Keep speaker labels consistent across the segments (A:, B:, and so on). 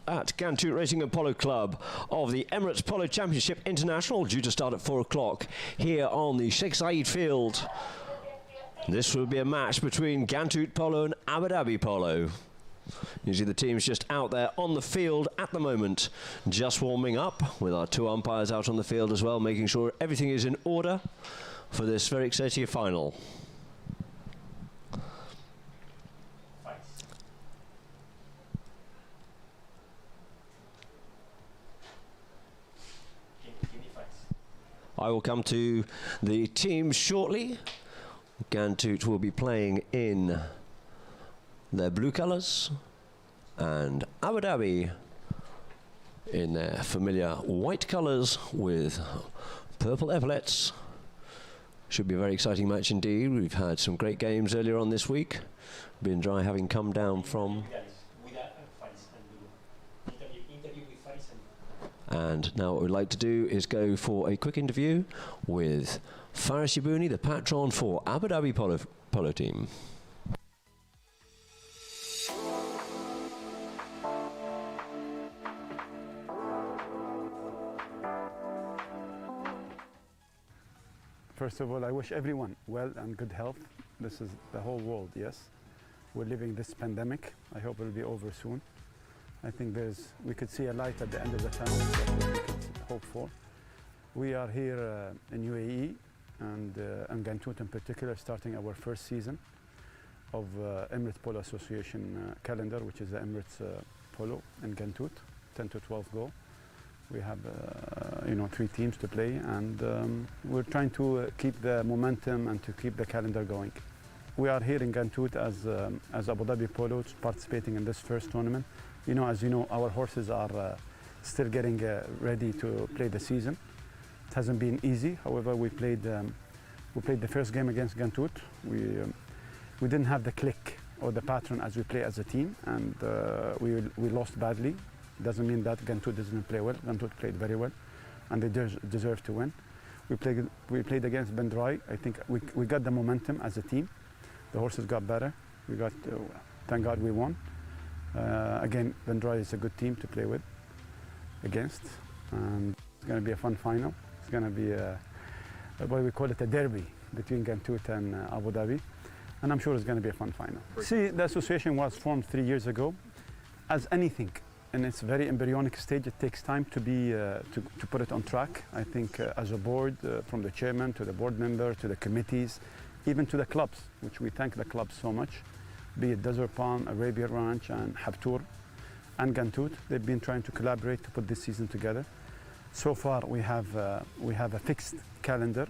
A: At Gantoot Racing and Polo Club of the Emirates Polo Championship International, due to start at 4 o'clock here on the Sheikh Zayed field. This will be a match between Gantoot Polo and Abu Polo. You see the teams just out there on the field at the moment, just warming up, with our 2 umpires out on the field as well, making sure everything is in order for this very exciting final. I will come to the teams shortly. Gantoot will be playing in their blue colours and Abu Dhabi in their familiar white colours with purple epaulets. Should be a very exciting match indeed. We've had some great games earlier on this week. Bin Dry having come down from. And now what we'd like to do is go for a quick interview with Faris Yabouni, the patron for Abu Dhabi Polo team.
B: First of all, I wish everyone well and good health. This is the whole world, yes. We're living this pandemic. I hope it'll be over soon. I think we could see a light at the end of the tunnel. That's what we could hope for. We are here in UAE and Gantoot in particular, starting our first season of Emirates Polo Association calendar, which is the Emirates Polo in Gantoot, 10 to 12 goal. We have 3 teams to play, and we're trying to keep the momentum and to keep the calendar going. We are here in Gantoot as Abu Dhabi Polo, participating in this first tournament. As you know, our horses are still getting ready to play the season. It hasn't been easy. However, we played the first game against Gantoot. We didn't have the click or the pattern as we play as a team, and we lost badly. Doesn't mean that Gantoot doesn't play well. Gantoot played very well, and they deserve to win. We played against Bendrai. I think we got the momentum as a team. The horses got better. Thank God we won. Again, Bendrai is a good team to play with, against, and it's going to be a fun final. It's going to be what we call it, a derby between Gantoot and Abu Dhabi, and I'm sure it's going to be a fun final. See, the association was formed 3 years ago. As anything, in its very embryonic stage, it takes time to put it on track. I think as a board, from the chairman to the board member to the committees, even to the clubs, which we thank the clubs so much, be it Desert Palm, Arabia Ranch, and Habtoor, and Gantoot. They've been trying to collaborate to put this season together. So far, we have a fixed calendar.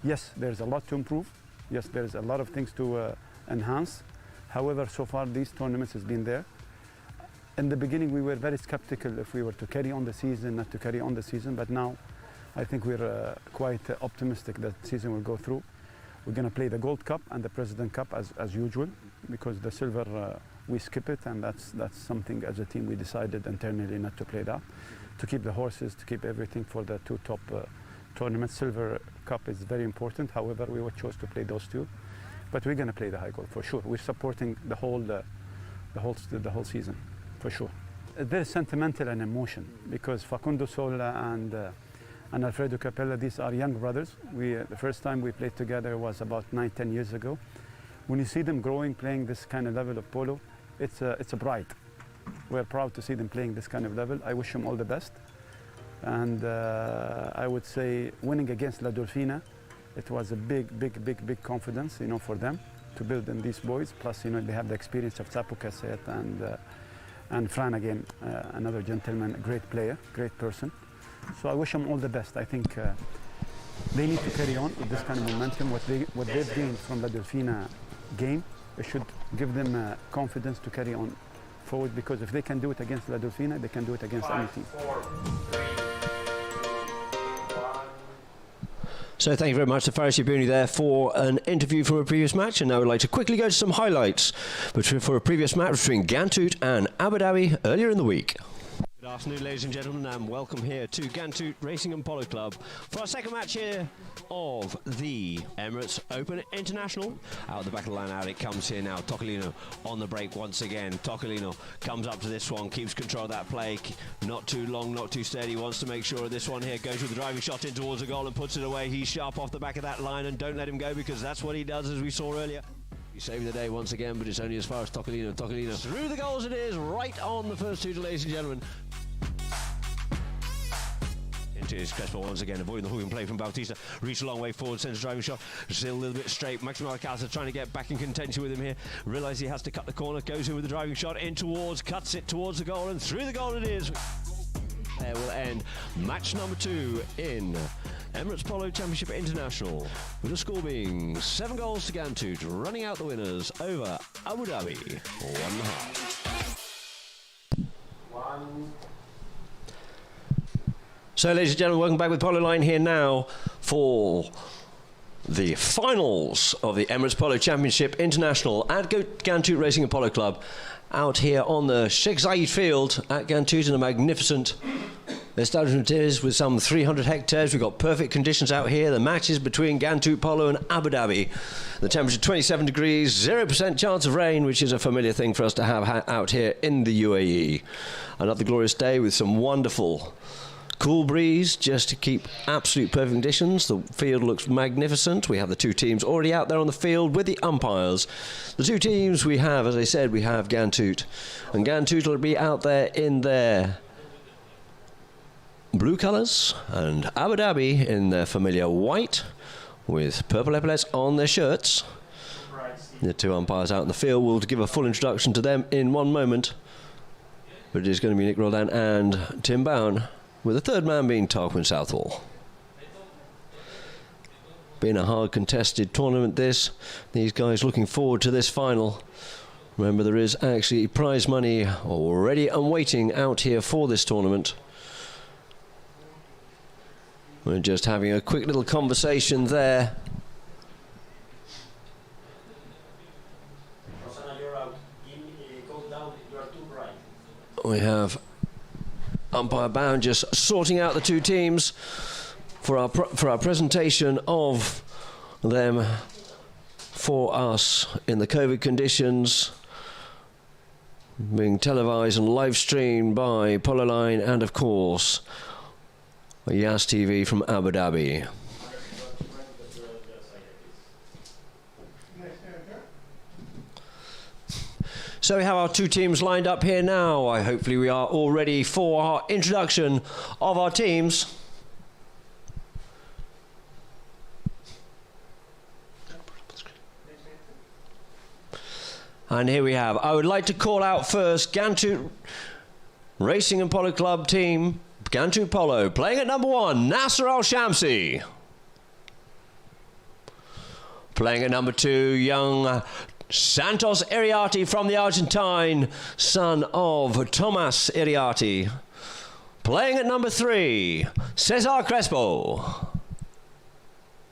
B: Yes, there's a lot to improve. Yes, there's a lot of things to enhance. However, so far, these tournaments has been there. In the beginning, we were very skeptical if we were to carry on the season, not to carry on the season, but now I think we're quite optimistic that the season will go through. We're going to play the Gold Cup and the President Cup as usual, because the Silver, we skip it, and that's something as a team we decided internally not to play that, to keep the horses, to keep everything for the 2 top tournaments. Silver Cup is very important, however, we would choose to play those 2. But we're going to play the High Gold for sure. We're supporting the whole season, for sure. Very sentimental and emotion, because Facundo Sola and Alfredo Capella, these are young brothers. The first time we played together was about 9-10 years ago. When you see them growing, playing this kind of level of polo, it's a pride. We're proud to see them playing this kind of level. I wish them all the best. And I would say winning against La Dolfina, it was a big confidence, for them to build in these boys. Plus, they have the experience of Tapu Cassette and Fran again, another gentleman, a great player, great person. So I wish them all the best. I think they need to carry on with this kind of momentum. What they've gained from the Delfina game, it should give them confidence to carry on forward, because if they can do it against La Delfina, they can do it against any team.
A: So thank you very much to Faris Yabouni there for an interview from a previous match, and now we'd like to quickly go to some highlights for a previous match between Gantoot and Abu Dhabi earlier in the week.
C: Good
A: afternoon, ladies and gentlemen, and welcome here to Gantoot Racing and Polo Club for our second match here of the Emirates Open International. Out the back of the line, out it comes here now. Tocolino on the break once again. Tocolino comes up to this one, keeps control of that play. Not too long, not too steady. Wants to make sure of this one here. Goes with the driving shot in towards the goal and puts it away. He's sharp off the back of that line, and don't let him go because that's what he does, as we saw earlier. He's saving the day once again, but it's only as far as Tocolino. Tocolino through the goals it is, right on the first two, ladies and gentlemen. Into his Crespo once again, avoiding the hook and play from Bautista. Reached a long way forward, sends a driving shot. Still a little bit straight. Maximo Alcázar trying to get back in contention with him here. Realises he has to cut the corner, goes in with the driving shot, in towards, cuts it towards the goal, and through the goal it is. There will end match number 2 in Emirates Polo Championship International, with the score being 7 goals to Gantoot, running out the winners over Abu Dhabi, 1.5. So, ladies and gentlemen, welcome back with Polo Line here now for the finals of the Emirates Polo Championship International at Gantoot Racing and Polo Club, out here on the Sheikh Zayed field at Gantoot in a magnificent establishment is with some 300 hectares. We've got perfect conditions out here. The match is between Gantoot Polo and Abu Dhabi. The temperature 27 degrees, 0% chance of rain, which is a familiar thing for us to have out here in the UAE. Another glorious day with some wonderful cool breeze just to keep absolute perfect conditions. The field looks magnificent. We have the two teams already out there on the field with the umpires. The two teams we have, as I said, we have Gantoot. And Gantoot will be out there in their blue colours, and Abu Dhabi in their familiar white with purple epaulets on their shirts. The two umpires out in the field. We'll give a full introduction to them in one moment, but it is going to be Nick Roldan and Tim Bowen, with the third man being Tarquin Southall. Been a hard contested tournament this. These guys looking forward to this final. Remember, there is actually prize money already and waiting out here for this tournament. We're just having a quick little conversation there. We have umpire Bound just sorting out the two teams for our presentation of them for us in the COVID conditions, being televised and live streamed by Polo Line and of course Yas TV from Abu Dhabi. So we have our two teams lined up here now. Hopefully we are all ready for our introduction of our teams. And here we have, I would like to call out first Gantoot Racing and Polo Club team, Gantoot Polo, playing at number 1, Nasser Al-Shamsi. Playing at number 2, young Santos Iriarte from the Argentine, son of Tomas Iriarte. Playing at number 3, Cesar Crespo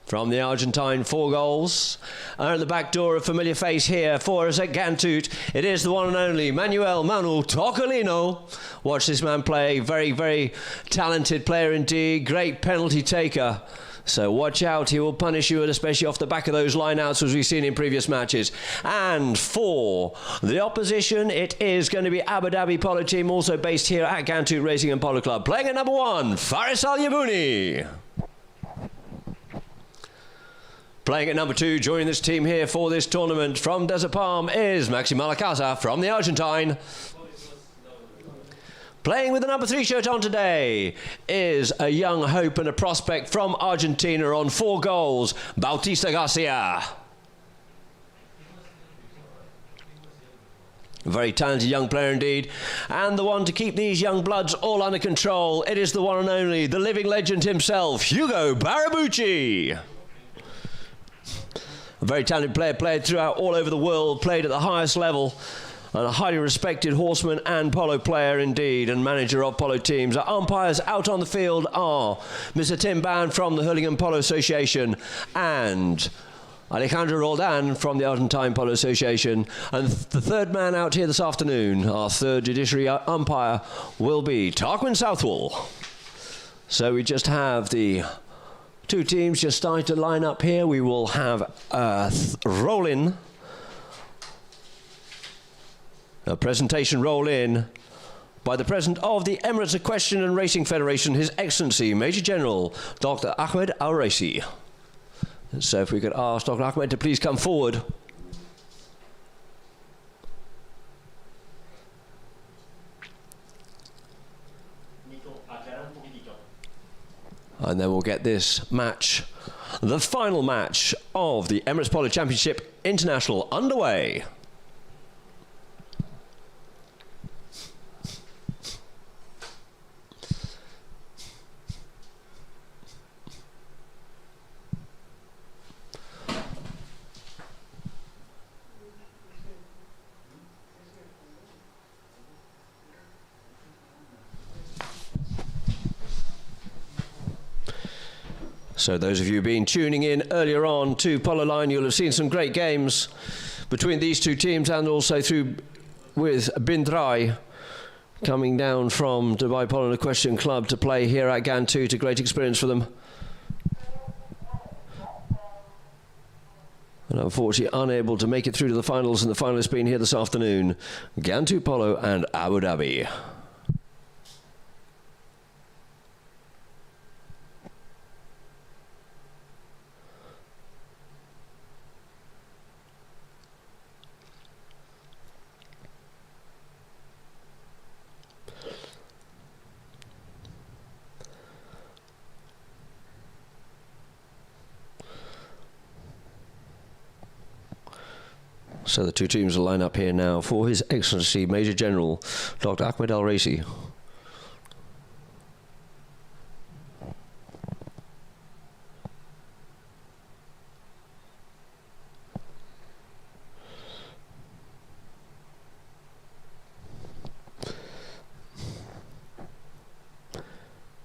A: from the Argentine, 4 goals. And at the back door, a familiar face here for us at Gantoot. It is the one and only Manuel Manu Tocolino. Watch this man play. Very, very talented player indeed. Great penalty taker. So watch out, he will punish you, especially off the back of those line-outs as we've seen in previous matches. And for the opposition, it is going to be Abu Dhabi Polo team, also based here at Gantoot Racing and Polo Club. Playing at number 1, Faris Al-Yabouni. Playing at number 2, joining this team here for this tournament from Desert Palm is Maximo Alcázar from the Argentine. Playing with the number 3 shirt on today is a young hope and a prospect from Argentina on 4 goals, Bautista Garcia. A very talented young player indeed, and the one to keep these young bloods all under control, it is the one and only, the living legend himself, Hugo Barabucci. A very talented player, played throughout all over the world, played at the highest level, and a highly respected horseman and polo player indeed, and manager of polo teams. Our umpires out on the field are Mr. Tim Bowen from the Hurlingham Polo Association and Alejandro Roldan from the Argentine Polo Association. And the third man out here this afternoon, our third judiciary umpire, will be Tarquin Southwell. So we just have the two teams just starting to line up here. We will have a roll-in, a presentation roll-in by the President of the Emirates Equestrian and Racing Federation, His Excellency Major General Dr. Ahmed Al-Raisi. So if we could ask Dr. Ahmed to please come forward. And then we'll get this match, the final match of the Emirates Polo Championship International, underway. So those of you who've been tuning in earlier on to Polo Line, you'll have seen some great games between these two teams, and also through with Bindrai coming down from Dubai Polo and Equestrian Club to play here at Gantoot. A great experience for them. And unfortunately unable to make it through to the finals, and the finalists being here this afternoon, Gantoot Polo and Abu Dhabi. So the two teams will line up here now for His Excellency Major General Dr. Ahmed Al-Raisi.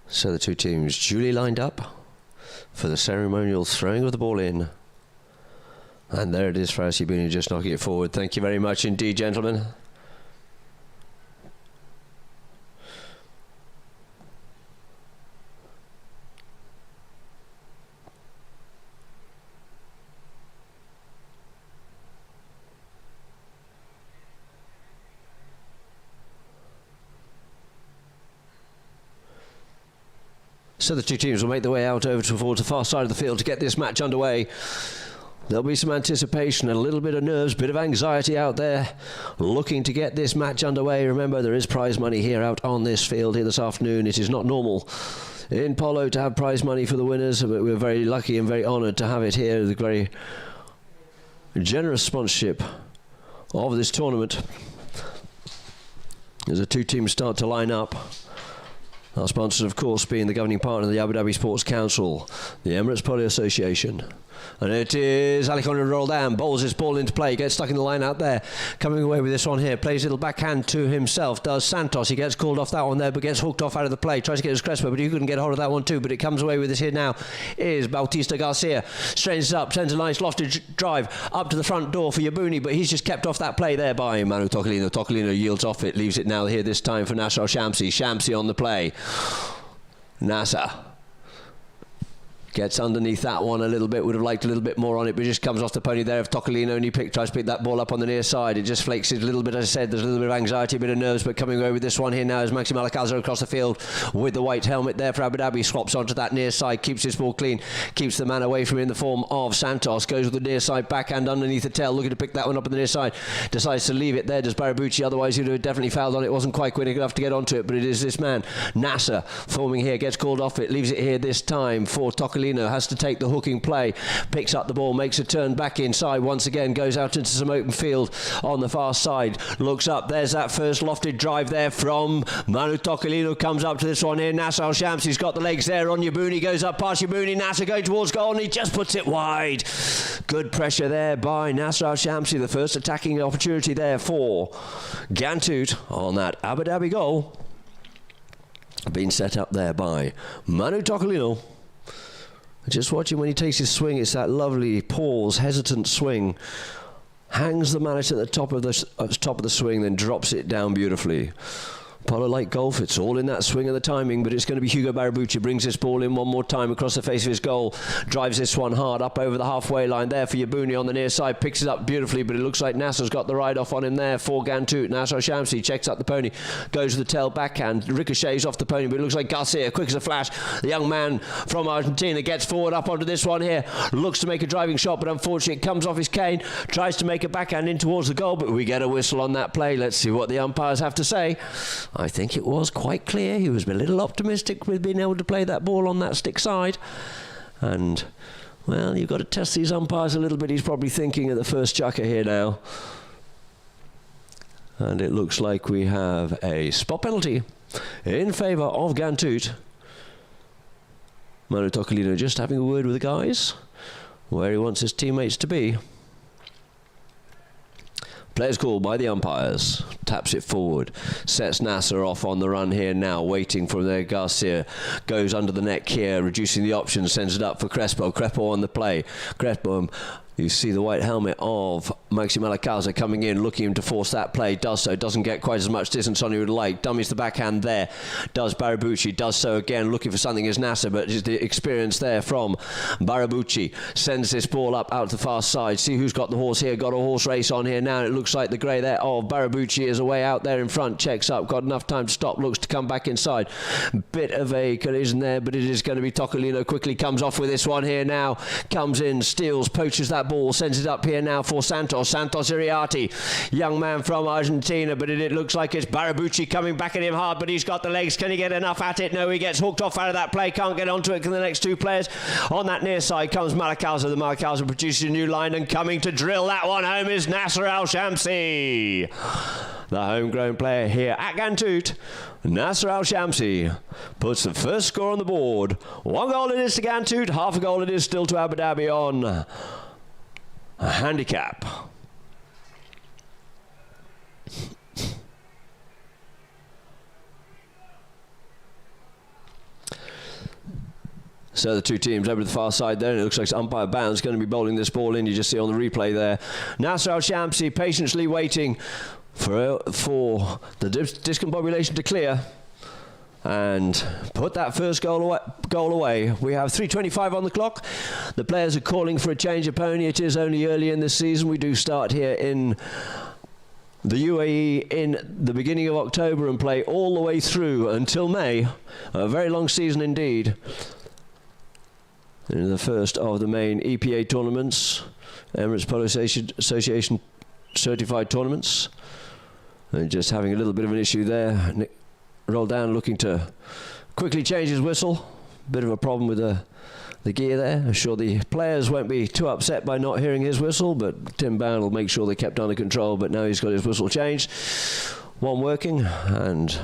A: So the two teams duly lined up for the ceremonial throwing of the ball in. And there it is, Farasi Bini just knocking it forward. Thank you very much indeed, gentlemen. So the two teams will make their way out over towards the far side of the field to get this match underway. There'll be some anticipation, a little bit of nerves, bit of anxiety out there, looking to get this match underway. Remember, there is prize money here out on this field here this afternoon. It is not normal in polo to have prize money for the winners, but we're very lucky and very honoured to have it here. The very generous sponsorship of this tournament. As the two teams start to line up. Our sponsors, of course, being the governing partner of the Abu Dhabi Sports Council, the Emirates Polo Association. And it is Alejandro Roldan, bowls his ball into play, gets stuck in the line out there, coming away with this one here, plays a little backhand to himself, does Santos, he gets called off that one there, but gets hooked off out of the play, tries to get his Crespo, but he couldn't get hold of that one too, but it comes away with this here now, is Bautista Garcia, straightens it up, sends a nice lofted drive up to the front door for Yabuni, but he's just kept off that play there by Manu Tocolino. Tocolino yields off it, leaves it now here this time for Nasser Al-Shamsi. Shamsi on the play. Nasser gets underneath that one a little bit, would have liked a little bit more on it, but just comes off the pony there of Tocolino, and he tries to pick that ball up on the near side. It just flakes it a little bit, as I said, there's a little bit of anxiety, a bit of nerves, but coming away with this one here now is Maxim Alcázar across the field with the white helmet there for Abu Dhabi, swaps onto that near side, keeps his ball clean, keeps the man away from him in the form of Santos, goes with the near side backhand underneath the tail, looking to pick that one up on the near side, decides to leave it there, does Barabucci, otherwise he would have definitely fouled on it, wasn't quite quick enough to get onto it, but it is this man, Nasser, forming here, gets called off it, leaves it here this time for Tocolino, has to take the hooking play, picks up the ball, makes a turn back inside once again, goes out into some open field on the far side, looks up, there's that first lofted drive there from Manu Tocolino, comes up to this one here, Nasser Al-Shamsi's got the legs there on Yabuni, goes up past Yabuni, Nasser going towards goal and he just puts it wide. Good pressure there by Nasser Al-Shamsi, the first attacking opportunity there for Gantoot on that Abu Dhabi goal. Been set up there by Manu Tocolino. Just watching when he takes his swing, it's that lovely pause, hesitant swing. Hangs the mallet at the top of the swing, then drops it down beautifully. Polo like golf, it's all in that swing and the timing, but it's going to be Hugo Barabucci. Brings this ball in one more time across the face of his goal. Drives this one hard up over the halfway line there for Yabuni on the near side. Picks it up beautifully, but it looks like Nasser's got the ride off on him there for Gantoot. Nasser Shamsi checks up the pony, goes to the tail backhand, ricochets off the pony, but it looks like Garcia, quick as a flash. The young man from Argentina gets forward up onto this one here. Looks to make a driving shot, but unfortunately it comes off his cane. Tries to make a backhand in towards the goal, but we get a whistle on that play. Let's see what the umpires have to say. I think it was quite clear. He was a little optimistic with being able to play that ball on that stick side. And, well, you've got to test these umpires a little bit. He's probably thinking of the first chucker here now. And it looks like we have a spot penalty in favour of Gantoot. Manu Tocolino just having a word with the guys where he wants his teammates to be. Players called by the umpires. Taps it forward. Sets Nasser off on the run here now. Waiting for their Garcia. Goes under the neck here. Reducing the options. Sends it up for Crespo. Crespo on the play. Crespo. You see the white helmet of Maxi Malakaza coming in, looking to force that play. Does so. Doesn't get quite as much distance on he would like. Dummies the backhand there. Does Barabucci. Does so again. Looking for something as Nasser, but is the experience there from Barabucci. Sends this ball up out to the far side. See who's got the horse here. Got a horse race on here now. It looks like the grey there of Barabucci is away out there in front. Checks up. Got enough time to stop. Looks to come back inside. Bit of a collision there, but it is going to be Tocolino. Quickly comes off with this one here now. Comes in. Steals. Poaches that ball, sends it up here now for Santos Iriarte, young man from Argentina, but it looks like it's Barabucci coming back at him hard, but he's got the legs. Can he get enough at it? No, he gets hooked off out of that play, can't get onto it. Can the next two players? On that near side comes Malakaza. The Malakaza produces a new line, and coming to drill that one home is Nasser Al Shamsi, the homegrown player here at Gantoot. Nasser Al Shamsi puts the first score on the board. 1 goal it is to Gantoot, half a goal it is still to Abu Dhabi on a handicap. So the two teams over to the far side there, and it looks like umpire Bound's going to be bowling this ball in. You just see on the replay there. Nasser Al Shamsi patiently waiting for the discombobulation to clear and put that first goal away. We have 3:25 on the clock. The players are calling for a change of pony. It is only early in the season. We do start here in the UAE in the beginning of October and play all the way through until May. A very long season indeed. In the first of the main EPA tournaments, Emirates Polo Association certified tournaments. And just having a little bit of an issue there. Roll down, looking to quickly change his whistle. Bit of a problem with the gear there. I'm sure the players won't be too upset by not hearing his whistle, but Tim Bound will make sure they kept under control. But now he's got his whistle changed. One working, and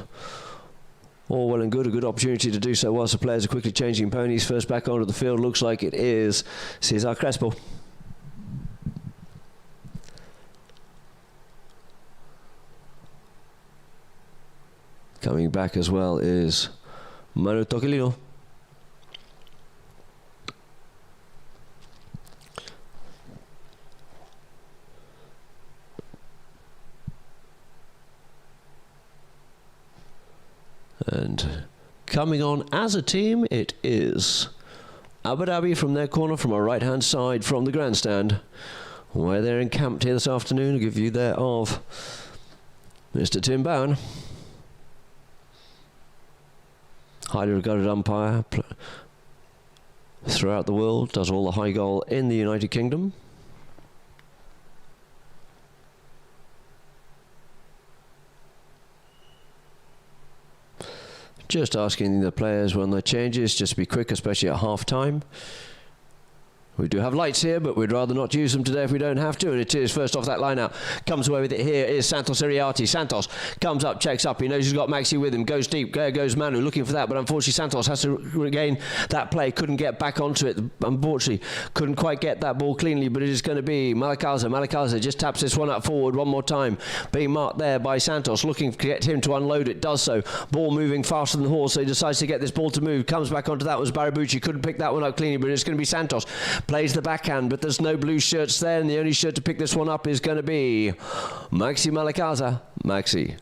A: all well and good. A good opportunity to do so whilst the players are quickly changing ponies. First back onto the field looks like it is Cesar Crespo. Coming back as well is Manu Tocolino. And coming on as a team, it is Abu Dhabi from their corner, from our right-hand side from the grandstand, where they're encamped here this afternoon. I'll give you there of Mr. Tim Bowen. Highly regarded umpire throughout the world, does all the high goal in the United Kingdom. Just asking the players when there changes, just to be quick, especially at half time. We do have lights here, but we'd rather not use them today if we don't have to. And it is first off that line out. Comes away with it here is Santos Iriarte. Santos comes up, checks up. He knows he's got Maxi with him. Goes deep. There goes Manu looking for that. But unfortunately, Santos has to regain that play. Couldn't get back onto it. Unfortunately, couldn't quite get that ball cleanly. But it is going to be Malakaza. Malakaza just taps this one up forward one more time. Being marked there by Santos. Looking to get him to unload it. Does so. Ball moving faster than the horse. So he decides to get this ball to move. Comes back onto that. Was Barabucci. Couldn't pick that one up cleanly. But it's going to be Santos. Plays the backhand, but there's no blue shirts there, and the only shirt to pick this one up is going to be Maxi Malakaza. Maxi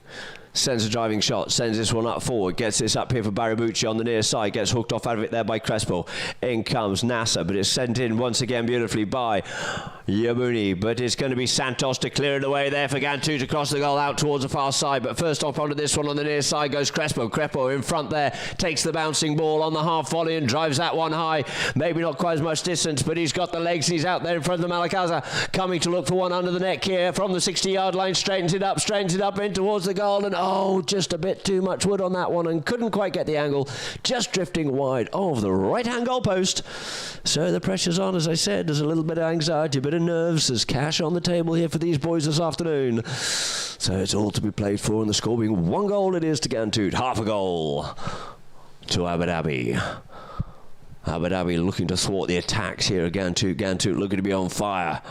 A: sends a driving shot, sends this one up forward, gets this up here for Barabucci on the near side, gets hooked off out of it there by Crespo. In comes Nasser, but it's sent in once again beautifully by Yamuni, but it's going to be Santos to clear it away there for Gantu to cross the goal out towards the far side. But first off onto this one on the near side goes Crespo. Crespo in front there, takes the bouncing ball on the half volley and drives that one high. Maybe not quite as much distance, but he's got the legs. He's out there in front of the Malakaza, coming to look for one under the neck here from the 60-yard line, straightens it up in towards the goal, and oh, just a bit too much wood on that one and couldn't quite get the angle, just drifting wide of the right-hand goal post. So the pressure's on, as I said. There's a little bit of anxiety, a bit of nerves. There's cash on the table here for these boys this afternoon. So it's all to be played for, and the score being 1 goal it is to Gantoot, half a goal to Abu Dhabi. Abu Dhabi looking to thwart the attacks here at Gantoot. Gantoot looking to be on fire.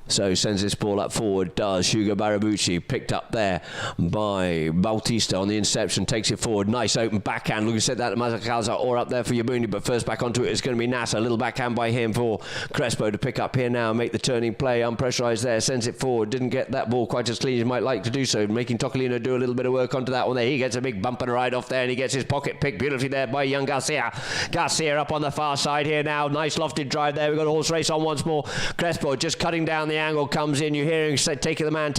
A: So sends this ball up forward, does Hugo Barabucci, picked up there by Bautista on the inception, takes it forward, nice open backhand, looking to set that to Mazakaza or up there for Yabuni, but first back onto it is going to be Nasser, a little backhand by him for Crespo to pick up here now, make the turning play, unpressurized there, sends it forward, didn't get that ball quite as clean as he might like to do so, making Tocolino do a little bit of work onto that one there. He gets a big bump and a ride off there, and he gets his pocket picked beautifully there by young Garcia. Garcia up on the far side here now, nice lofted drive there, we've got a horse race on once more. Crespo just cutting down the angle, comes in, you hear him say take the man,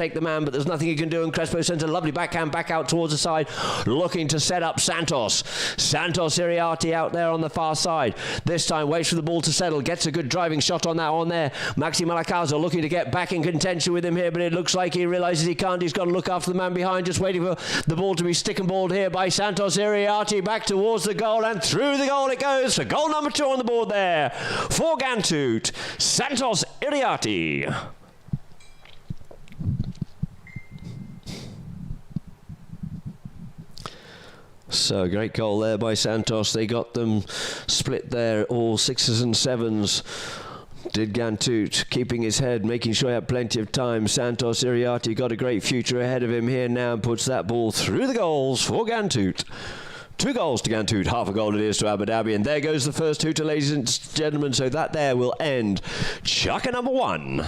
A: but there's nothing he can do, and Crespo sends a lovely backhand back out towards the side, looking to set up Santos Iriarte out there on the far side. This time waits for the ball to settle, gets a good driving shot on that one there. Maxi Malakaza looking to get back in contention with him here, but it looks like he realizes he can't. He's got to look after the man behind, just waiting for the ball to be stick and balled here by Santos Iriarte, back towards the goal, and through the goal it goes for goal number 2 on the board there for Gantoot, Santos Iriarte. So great goal there by Santos. They got them split there, all 6s and 7s. Did Gantoot, keeping his head, making sure he had plenty of time. Santos Iriarte got a great future ahead of him here now and puts that ball through the goals for Gantoot. 2 goals to Gantoot, half a goal it is to Abu Dhabi, and there goes the first hooter, ladies and gentlemen. So that there will end Chaka number 1.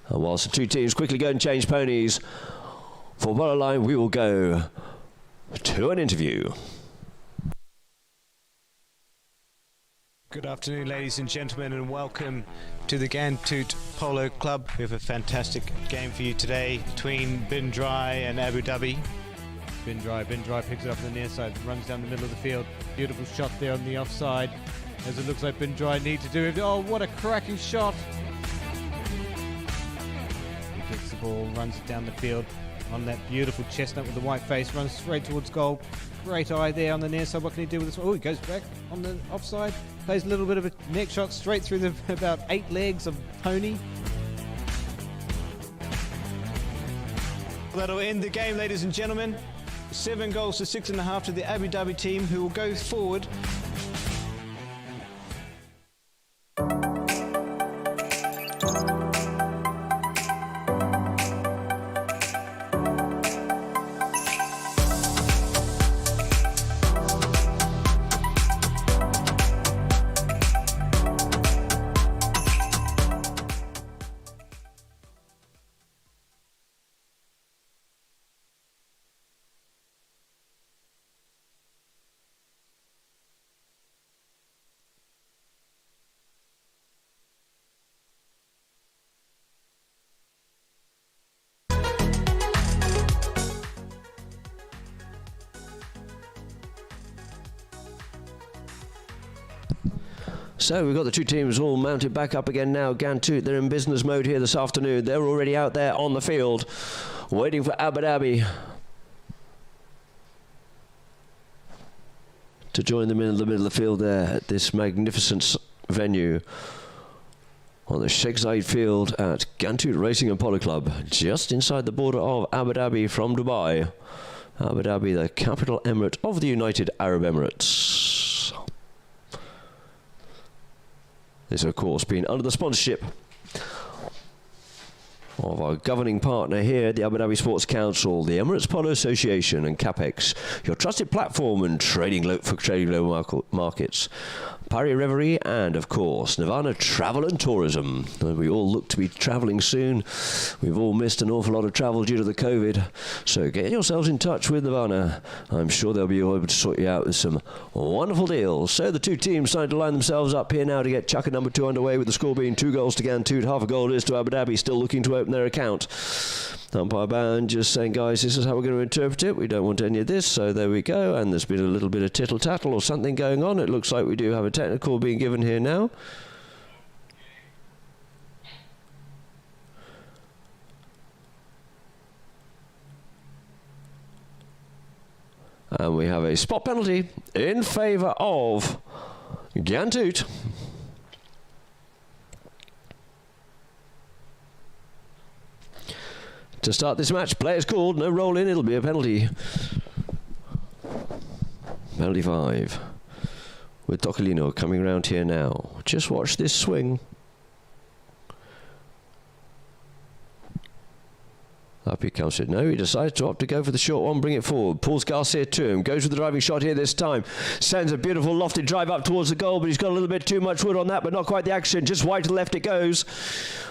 A: And whilst the 2 teams quickly go and change ponies, for bottom line, we will go to an interview.
C: Good afternoon, ladies and gentlemen, and welcome to the Gantoot Polo Club. We have a fantastic game for you today between Bindrai and Abu Dhabi.
D: Bindrai picks it up on the near side, runs down the middle of the field. Beautiful shot there on the offside, as it looks like Bindrai need to do it. Oh, what a cracking shot! He kicks the ball, runs it down the field on that beautiful chestnut with the white face, runs straight towards goal. Great eye there on the near side. What can he do with this one? Oh, he goes back on the offside, plays a little bit of a neck shot straight through the about 8 legs of pony.
C: That'll end the game, ladies and gentlemen. 7 goals to 6.5 to the Abu Dhabi team, who will go forward.
A: So we've got the 2 teams all mounted back up again now. Gantoot, they're in business mode here this afternoon. They're already out there on the field, waiting for Abu Dhabi to join them in the middle of the field there at this magnificent venue on the Sheikh Zayed field at Gantoot Racing and Polo Club, just inside the border of Abu Dhabi from Dubai. Abu Dhabi, the capital emirate of the United Arab Emirates. This, of course, being under the sponsorship of our governing partner here, the Abu Dhabi Sports Council, the Emirates Polo Association and CAPEX, your trusted platform and trading for trading local markets. Pari Reverie and, of course, Nirvana Travel and Tourism. We all look to be travelling soon. We've all missed an awful lot of travel due to the COVID. So get yourselves in touch with Nirvana. I'm sure they'll be able to sort you out with some wonderful deals. So the two teams starting to line themselves up here now to get Chukka number 2 underway, with the score being 2 goals to Gantoot. Half a goal is to Abu Dhabi, still looking to open their account. Umpire Band just saying, guys, this is how we're going to interpret it. We don't want any of this, so there we go. And there's been a little bit of tittle-tattle or something going on. It looks like we do have a technical being given here now. And we have a spot penalty in favour of Gantoot. To start this match, players called, no roll in, it'll be a penalty. Penalty 5. With Tocolino coming around here now. Just watch this swing. Up he comes it. No, he decides to opt to go for the short one, bring it forward. Pulls Garcia to him. Goes with the driving shot here this time. Sends a beautiful lofted drive up towards the goal, but he's got a little bit too much wood on that, but not quite the action. Just wide to the left it goes.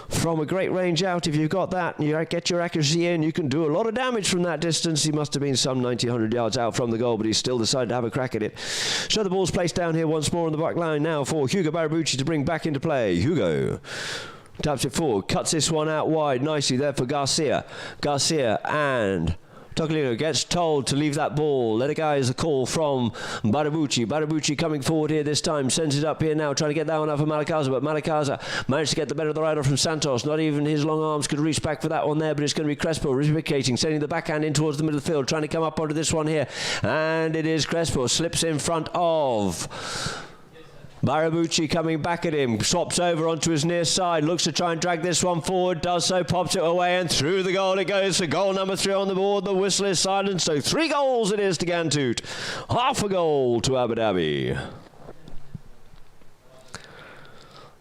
A: From a great range out, if you've got that and you get your accuracy in, you can do a lot of damage from that distance. He must have been some 90, 100 yards out from the goal, but he's still decided to have a crack at it. So the ball's placed down here once more on the back line now for Hugo Barabucci to bring back into play. Hugo taps it forward, cuts this one out wide nicely there for Garcia. Garcia and Tocolino gets told to leave that ball. Let it go is a call from Barabucci. Barabucci coming forward here this time. Sends it up here now, trying to get that one out for Malakaza. But Malakaza managed to get the better of the rider from Santos. Not even his long arms could reach back for that one there, but it's going to be Crespo reciprocating, sending the backhand in towards the middle of the field, trying to come up onto this one here. And it is Crespo. Slips in front of Barabucci coming back at him, swaps over onto his near side, looks to try and drag this one forward, does so, pops it away, and through the goal it goes for goal number 3 on the board. The whistle is silent, so 3 goals it is to Gantoot. Half a goal to Abu Dhabi.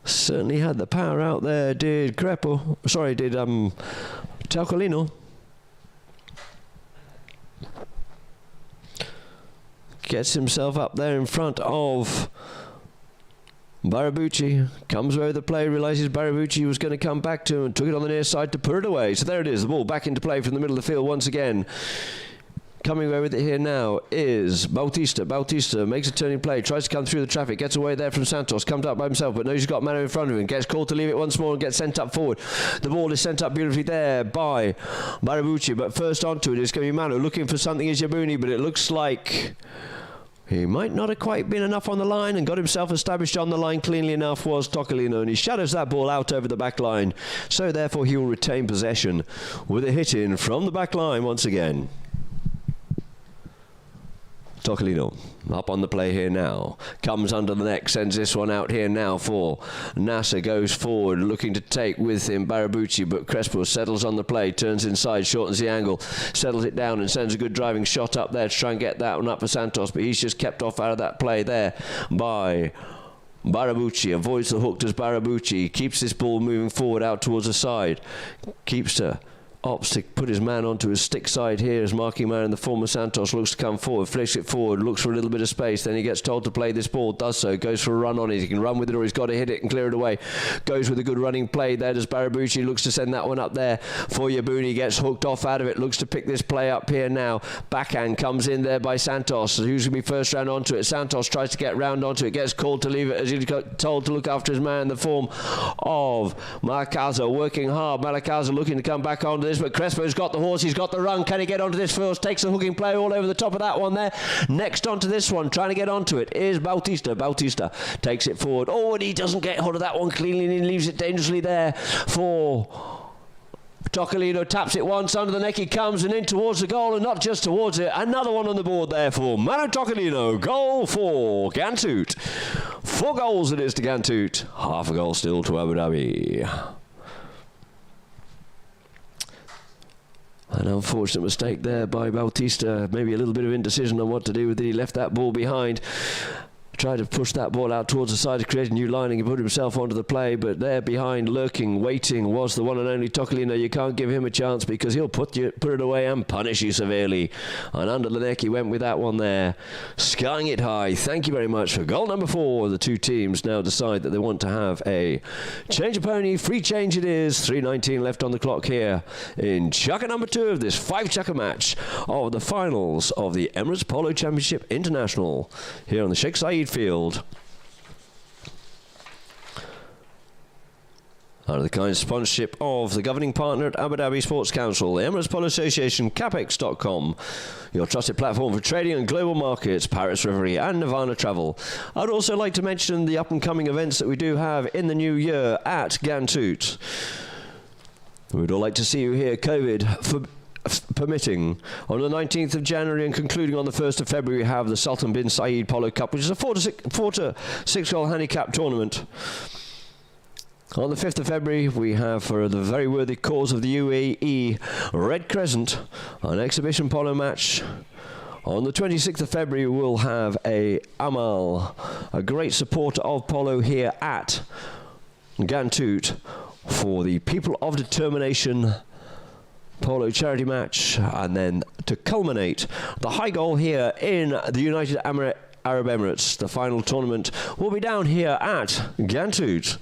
A: Certainly had the power out there, did Crepo. Sorry, did Tocolino. Gets himself up there in front of Barabucci, comes over the play, realises Barabucci was going to come back to him and took it on the near side to put it away. So there it is, the ball back into play from the middle of the field once again. Coming away with it here now is Bautista. Bautista makes a turning play, tries to come through the traffic, gets away there from Santos, comes up by himself, but knows he's got a man in front of him, gets called to leave it once more and gets sent up forward. The ball is sent up beautifully there by Barabucci, but first onto it is going to be Manu looking for something is Yabuni, but it looks like he might not have quite been enough on the line, and got himself established on the line cleanly enough was Tocolino, and he shadows that ball out over the back line. So therefore he will retain possession with a hit in from the back line once again. Tocolino up on the play here now, comes under the neck, sends this one out here now for Nasser, goes forward looking to take with him Barabucci, but Crespo settles on the play, turns inside, shortens the angle, settles it down and sends a good driving shot up there to try and get that one up for Santos, but he's just kept off out of that play there by Barabucci. Avoids the hook, does Barabucci, keeps this ball moving forward out towards the side, keeps to opts to put his man onto his stick side here as marking man in the form of Santos looks to come forward, flicks it forward, looks for a little bit of space, then he gets told to play this ball, does so, goes for a run on it, he can run with it or he's got to hit it and clear it away, goes with a good running play there, does Barabucci, looks to send that one up there for Yabuni, gets hooked off out of it, looks to pick this play up here now, backhand comes in there by Santos, who's going to be first round onto it, Santos tries to get round onto it, gets called to leave it as he's told to look after his man in the form of Malakaza, working hard, Malakaza looking to come back onto this, but Crespo's got the horse, he's got the run, can he get onto this first, takes a hooking play all over the top of that one there, next onto this one, trying to get onto it is Bautista, Bautista takes it forward, oh and he doesn't get hold of that one cleanly and he leaves it dangerously there for Tocolino taps it once, under the neck he comes and in towards the goal, and not just towards it. Another one on the board there for Manu Tocolino. Goal for Gantoot. 4 goals it is to Gantoot. Half a goal still to Abu Dhabi. An unfortunate mistake there by Bautista. Maybe a little bit of indecision on what to do with it. He left that ball behind. Tried to push that ball out towards the side to create a new lining and put himself onto the play, but there behind, lurking, waiting, was the one and only Tocolino. You can't give him a chance because he'll put it away and punish you severely. And under the neck he went with that one there, skying it high. Thank you very much for goal number 4. The two teams now decide that they want to have a change of pony. Free change it is. 3:19 left on the clock here in chukka number 2 of this 5-chukka match of the finals of the Emirates Polo Championship International here on the Sheikh Zayed field. Under the kind sponsorship of the governing partner at Abu Dhabi Sports Council, the Emirates Polo Association, Capex.com, your trusted platform for trading and global markets, Paris Reverie and Nirvana Travel. I'd also like to mention the up-and-coming events that we do have in the new year at Gantoot. We'd all like to see you here, COVID permitting. On the 19th of January and concluding on the 1st of February, we have the Sultan bin Saeed Polo Cup, which is a 4 to 6 goal handicap tournament. On the 5th of February, we have, for the very worthy cause of the UAE Red Crescent, an exhibition polo match. On the 26th of February, we'll have a Amal, a great supporter of polo here at Gantoot, for the People of Determination polo charity match. And then to culminate the high goal here in the United Arab Emirates, the final tournament will be down here at Gantoot.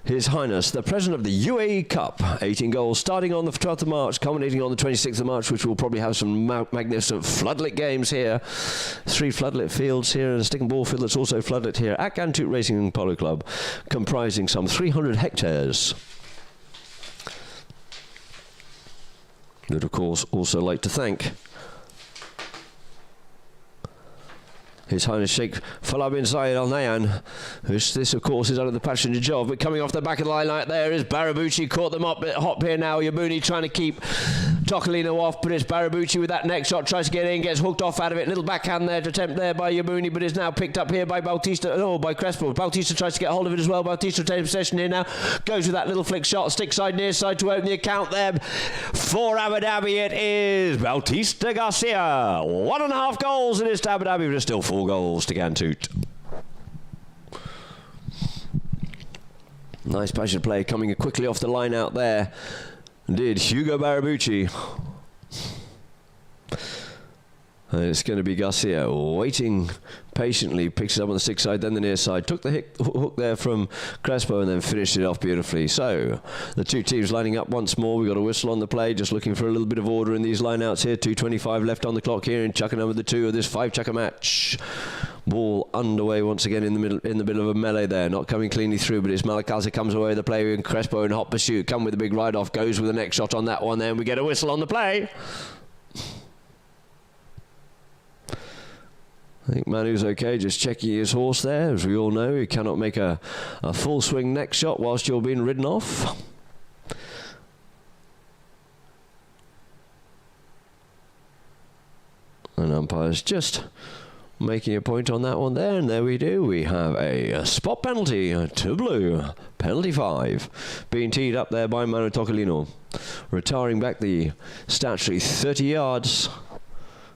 A: His Highness, the President of the UAE Cup, 18 goals, starting on the 12th of March, culminating on the 26th of March, which will probably have some magnificent floodlit games here. 3 floodlit fields here, and a stick and ball field that's also floodlit here at Gantoot Racing Polo Club, comprising some 300 hectares. Would, of course, also like to thank His Highness Sheikh Falah bin Zayed Al Nahyan. This, of course, is under the passenger job. But coming off the back of the line like there is Barabucci. Caught them up at hop here now. Yabuni trying to keep Tocolino off, but it's Barabucci with that next shot. Tries to get in, gets hooked off out of it. Little backhand there to attempt there by Yabuni, but is now picked up here by Bautista. No, by Crespo. Bautista tries to get hold of it as well. Bautista takes possession here now. Goes with that little flick shot. Stick side, near side to open the account there. For Abu Dhabi, it is Bautista Garcia. 1.5 goals it is to Abu Dhabi, but it's still 4 goals to Gantoot. Nice passion play coming quickly off the line out there. Did Hugo Barabucci. And it's going to be Garcia waiting patiently, picks it up on the stick side, then the near side, took the hook there from Crespo and then finished it off beautifully. So the two teams lining up once more. We've got a whistle on the play, just looking for a little bit of order in these lineouts here. 2:25 left on the clock here in chukka number 2 of this 5-chukka match. Ball underway once again in the middle of a melee there, not coming cleanly through, but it's Malakaza comes away with the play, and Crespo in hot pursuit, come with a big ride off, goes with the next shot on that one there, and we get a whistle on the play. I think Manu's okay, just checking his horse there. As we all know, you cannot make a full swing next shot whilst you're being ridden off. And umpire's just making a point on that one there, and there we do. We have a spot penalty to blue. Penalty 5 being teed up there by Manu Tocolino, retiring back the statutory 30 yards.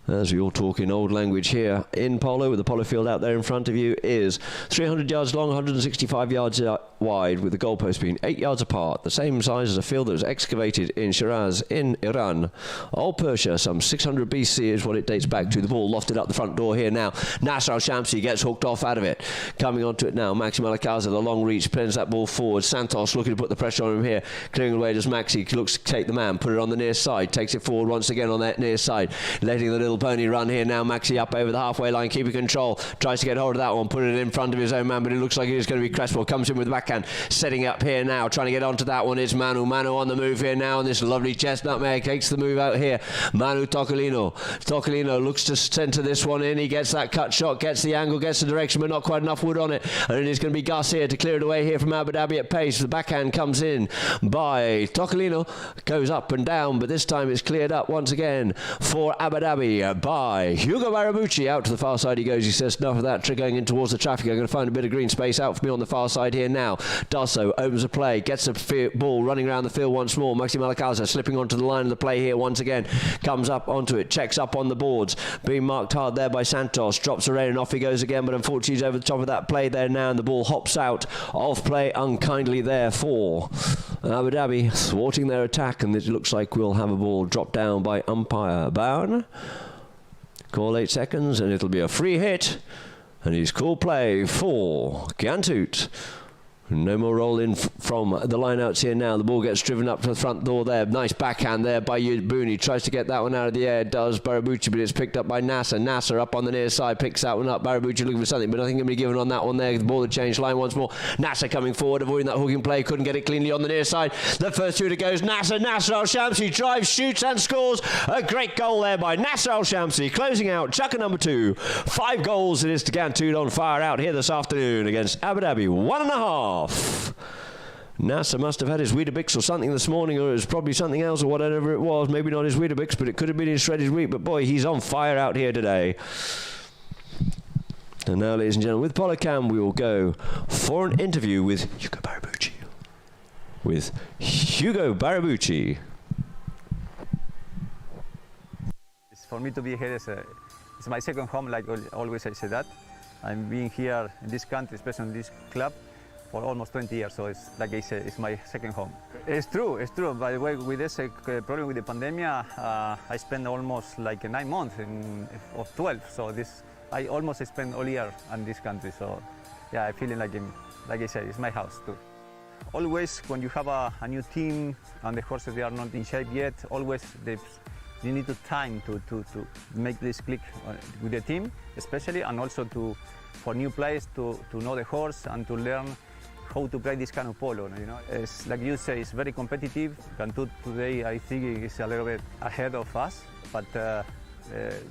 A: As we all talk in old language here in polo, with the polo field out there in front of you is 300 yards long, 165 yards wide, with the goalposts being 8 yards apart, the same size as a field that was excavated in Shiraz in Iran. Old Persia, some 600 BC is what it dates back to. The ball lofted up the front door here now. Nasser Al-Shamsi gets hooked off out of it. Coming onto it now, Maxi Malakaza, the long reach, plans that ball forward. Santos looking to put the pressure on him here. Clearing away does Maxi, looks to take the man, put it on the near side, takes it forward once again on that near side, letting the little pony run here now. Maxi up over the halfway line, keeping control. Tries to get hold of that one, put it in front of his own man, but it looks like it is going to be Crespo. Comes in with the backhand, setting up here now, trying to get onto that one. It's Manu. Manu on the move here now, and this lovely chestnut mare takes the move out here. Manu Tocolino. Tocolino looks to centre this one in. He gets that cut shot, gets the angle, gets the direction, but not quite enough wood on it. And it is going to be Gus here to clear it away here from Abu Dhabi at pace. The backhand comes in by Tocolino, goes up and down, but this time it's cleared up once again for Abu Dhabi by Hugo Barabucci. Out to the far side he goes. He says, enough of that, going in towards the traffic. I'm going to find a bit of green space out for me on the far side here now. Does so, opens the play, gets the ball running around the field once more. Maxi Malakaza slipping onto the line of the play here once again. Comes up onto it, checks up on the boards. Being marked hard there by Santos. Drops the rain and off he goes again, but unfortunately he's over the top of that play there now, and the ball hops out of play unkindly there for Abu Dhabi, thwarting their attack, and it looks like we'll have a ball dropped down by umpire Bowen. Call 8 seconds and it'll be a free hit, and he's call play for Gantut. No more roll in from the lineouts here now. The ball gets driven up to the front door there. Nice backhand there by Booney. Tries to get that one out of the air. Does Barabucci, but it's picked up by Nasser. Nasser up on the near side picks that one up. Barabucci looking for something, but nothing can be given on that one there. The ball had changed line once more. Nasser coming forward, avoiding that hooking play. Couldn't get it cleanly on the near side. The first shooter goes Nasser. Nasser Al-Shamsi drives, shoots and scores. A great goal there by Nasser Al-Shamsi. Closing out Chukka number 2. 5 goals it is to Gantut on fire out here this afternoon against Abu Dhabi. 1.5. Nasser must have had his Weetabix or something this morning, or it was probably something else or whatever it was. Maybe not his Weetabix, but it could have been his shredded wheat. But boy, he's on fire out here today. And now, ladies and gentlemen, with Polocam, we will go for an interview with Hugo Barabucci. With Hugo Barabucci.
E: For me to be here it's my second home, like always I say that. I'm being here in this country, especially in this club, for almost 20 years, so it's like I said, it's my second home. It's true. By the way, with this problem with the pandemic, I spent almost like 9 months of 12, so I almost spent all year in this country, so yeah, I'm feeling like I said, it's my house too. Always when you have a new team and the horses they are not in shape yet, always you need the time to make this click with the team, especially, and also for new players to know the horse and to learn how to play this kind of polo. You know, it's like you say, it's very competitive. Gantut today, I think, is a little bit ahead of us, but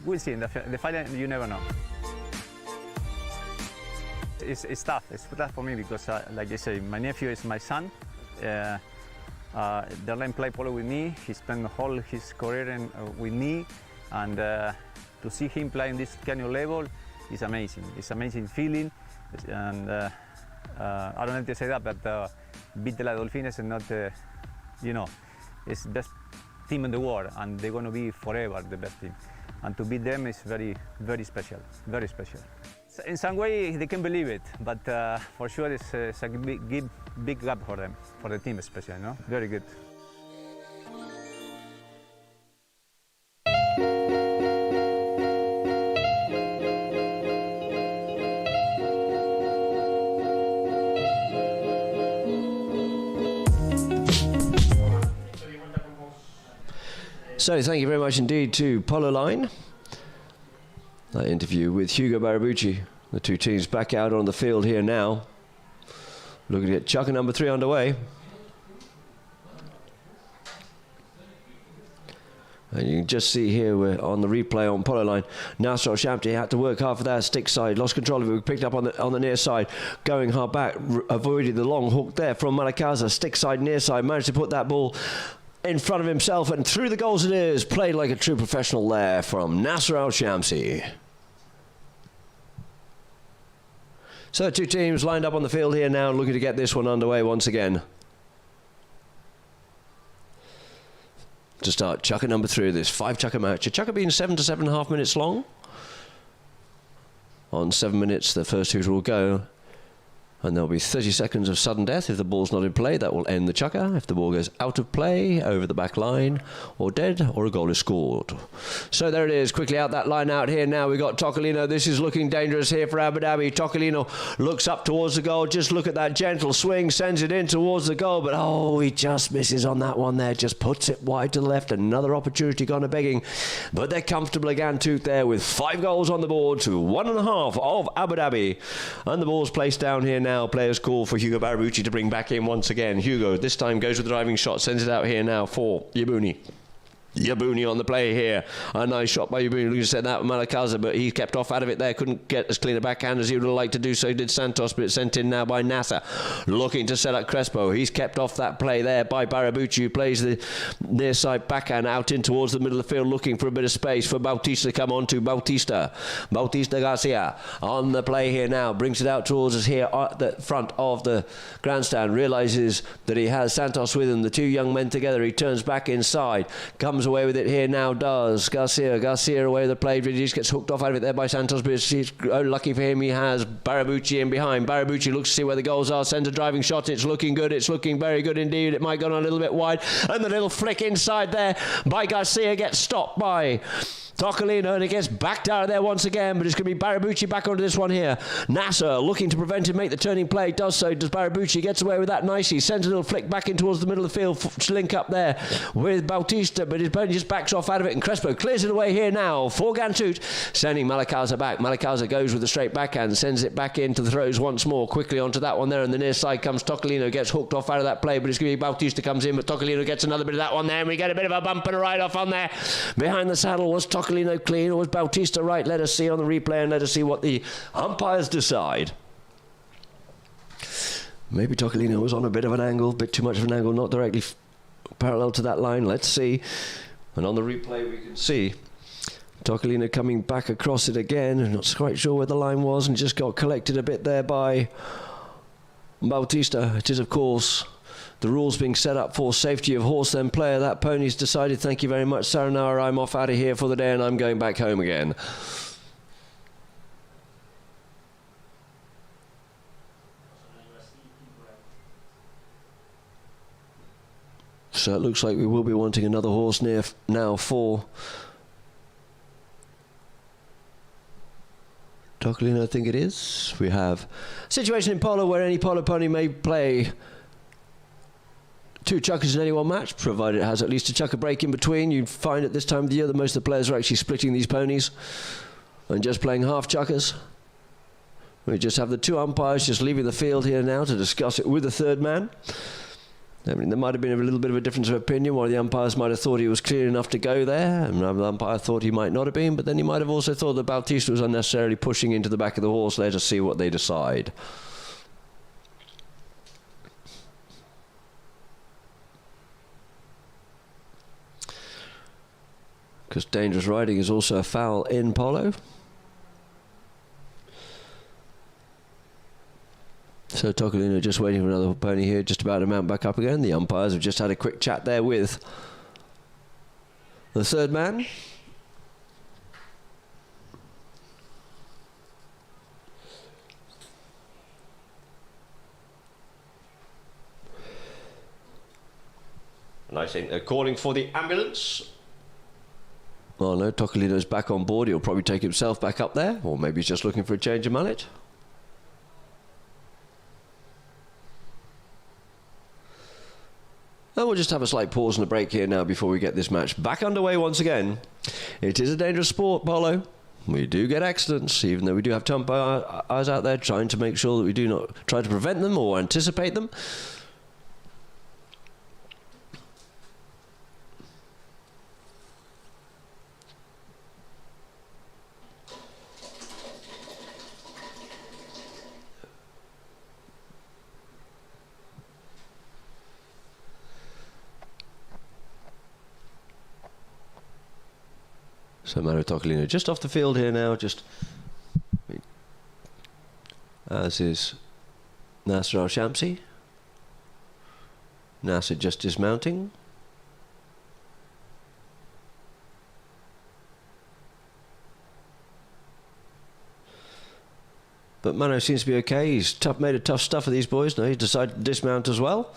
E: we'll see. In the final, you never know. It's tough. It's tough for me because, like I say, my nephew is my son. Darlene played polo with me. He spent whole his career with me, and to see him playing this kind of level is amazing. It's amazing feeling, and I don't have to say that, but beat la Dolphins is not, you know, it's the best team in the world, and they're going to be forever the best team. And to beat them is very, very special, very special. In some way, they can believe it, but for sure it's a big gap for them, for the team especially, you know? Very good.
A: So thank you very much indeed to Polo Line. That interview with Hugo Barabucci. The two teams back out on the field here now. Looking to get Chukka number 3 underway. And you can just see here we're on the replay on Polo Line. Nasser Al-Shamsi had to work hard for that stick side. Lost control of it. We picked up on the near side. Going hard back. Avoided the long hook there from Malakaza. Stick side, near side. Managed to put that ball in front of himself and through the goals it is. Played like a true professional there from Nasser Al-Shamsi. So 2 teams lined up on the field here now, looking to get this one underway once again. To start Chukka number 3 of this 5 Chukka match. A Chukka being 7 to 7.5 minutes long. On 7 minutes, the first shooter will go. And there'll be 30 seconds of sudden death. If the ball's not in play, that will end the chukker. If the ball goes out of play, over the back line, or dead, or a goal is scored. So there it is, quickly out that line out here now. We've got Tocolino. This is looking dangerous here for Abu Dhabi. Tocolino looks up towards the goal. Just look at that gentle swing, sends it in towards the goal, but oh, he just misses on that one there. Just puts it wide to the left. Another opportunity gone a begging. But they're comfortable again, Toot there, with 5 goals on the board to 1.5 of Abu Dhabi. And the ball's placed down here now. Players call for Hugo Barabucci to bring back in once again. Hugo this time goes with the driving shot, sends it out here now for Yabuni. Yabuni on the play here. A nice shot by Yabuni. Looking to set that Malakaza, but he kept off out of it there. Couldn't get as clean a backhand as he would have liked to do so. Did Santos, but it's sent in now by Nasser. Looking to set up Crespo. He's kept off that play there by Barabucci, who plays the near side backhand out in towards the middle of the field, looking for a bit of space for Bautista to come on to. Bautista Garcia on the play here now. Brings it out towards us here at the front of the grandstand. Realises that he has Santos with him. The two young men together. He turns back inside. Comes away with it here now, does Garcia away with the play. He just gets hooked off out of it there by Santos, but he's lucky for him, he has Barabucci in behind. Barabucci looks to see where the goals are, sends a driving shot. It's looking good, it's looking very good indeed. It might go on a little bit wide, and the little flick inside there by Garcia gets stopped by Tocolino, and it gets backed out of there once again, but it's going to be Barabucci back onto this one here. Nasser looking to prevent him, make the turning play, does so. Does Barabucci, gets away with that nicely, sends a little flick back in towards the middle of the field to link up there with Bautista, but his opponent just backs off out of it, and Crespo clears it away here now for Gantoot, sending Malakaza back. Malakaza goes with the straight backhand, sends it back into the throws once more, quickly onto that one there, and the near side comes Tocolino, gets hooked off out of that play, but it's going to be Bautista comes in, but Tocolino gets another bit of that one there, and we get a bit of a bump and a ride off on there. Behind the saddle was Tocolino clean, or was Bautista right? Let us see on the replay, and let us see what the umpires decide. Maybe Tocolino was on a bit of an angle, bit too much of an angle, not directly parallel to that line. Let's see. And on the replay we can see Tocolino coming back across it again. I'm not quite sure where the line was, and just got collected a bit there by Bautista. It is, of course, the rules being set up for safety of horse then player. That pony's decided. Thank you very much, Saranara. I'm off out of here for the day, and I'm going back home again. So it looks like we will be wanting another horse near now for Tocolino, I think it is. We have a situation in polo where any polo pony may play 2 chukkers in any one match, provided it has at least a chukker break in between. You'd find at this time of the year that most of the players are actually splitting these ponies and just playing half chukkers. We just have the 2 umpires just leaving the field here now to discuss it with the third man. I mean, there might have been a little bit of a difference of opinion. One of the umpires might have thought he was clear enough to go there, and another umpire thought he might not have been, but then he might have also thought that Bautista was unnecessarily pushing into the back of the horse. Let us see what they decide. Because dangerous riding is also a foul in polo. So Tocolino just waiting for another pony here, just about to mount back up again. The umpires have just had a quick chat there with the third man. And I think they're calling for the ambulance. Oh no, Tocolino's back on board. He'll probably take himself back up there, or maybe he's just looking for a change of mallet. And we'll just have a slight pause and a break here now before we get this match back underway once again. It is a dangerous sport, polo. We do get accidents, even though we do have umpires out there trying to make sure that we do not try to prevent them or anticipate them. So Mario Tocolino just off the field here now, just as is Nasser Al-Shamsi. Nasser just dismounting. But Mano seems to be okay. He's made it tough stuff for these boys. Now he's decided to dismount as well.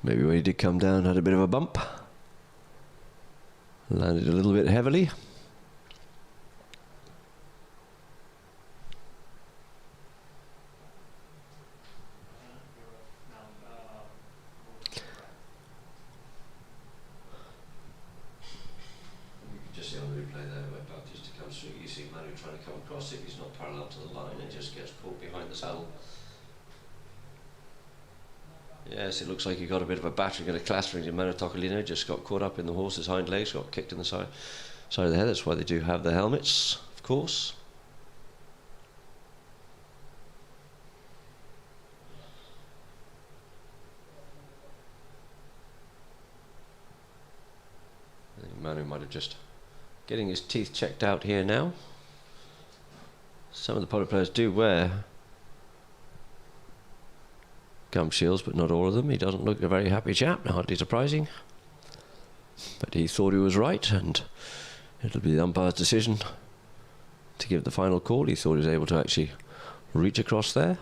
A: Maybe when he did come down, had a bit of a bump. Landed a little bit heavily. Just see on the replay there where Baptiste comes through. You see Manu trying to come across. If he's not parallel to the line, it just gets pulled behind the saddle. Yes, it looks like he got a bit of a battering and a clattering. Manu Tocolino just got caught up in the horse's hind legs, got kicked in the side of the head. That's why they do have the helmets, of course. I think Manu might have just getting his teeth checked out here now. Some of the polo players do wear gum shields, but not all of them. He doesn't look a very happy chap, hardly surprising. But he thought he was right, and it'll be the umpire's decision to give the final call. He thought he was able to actually reach across there.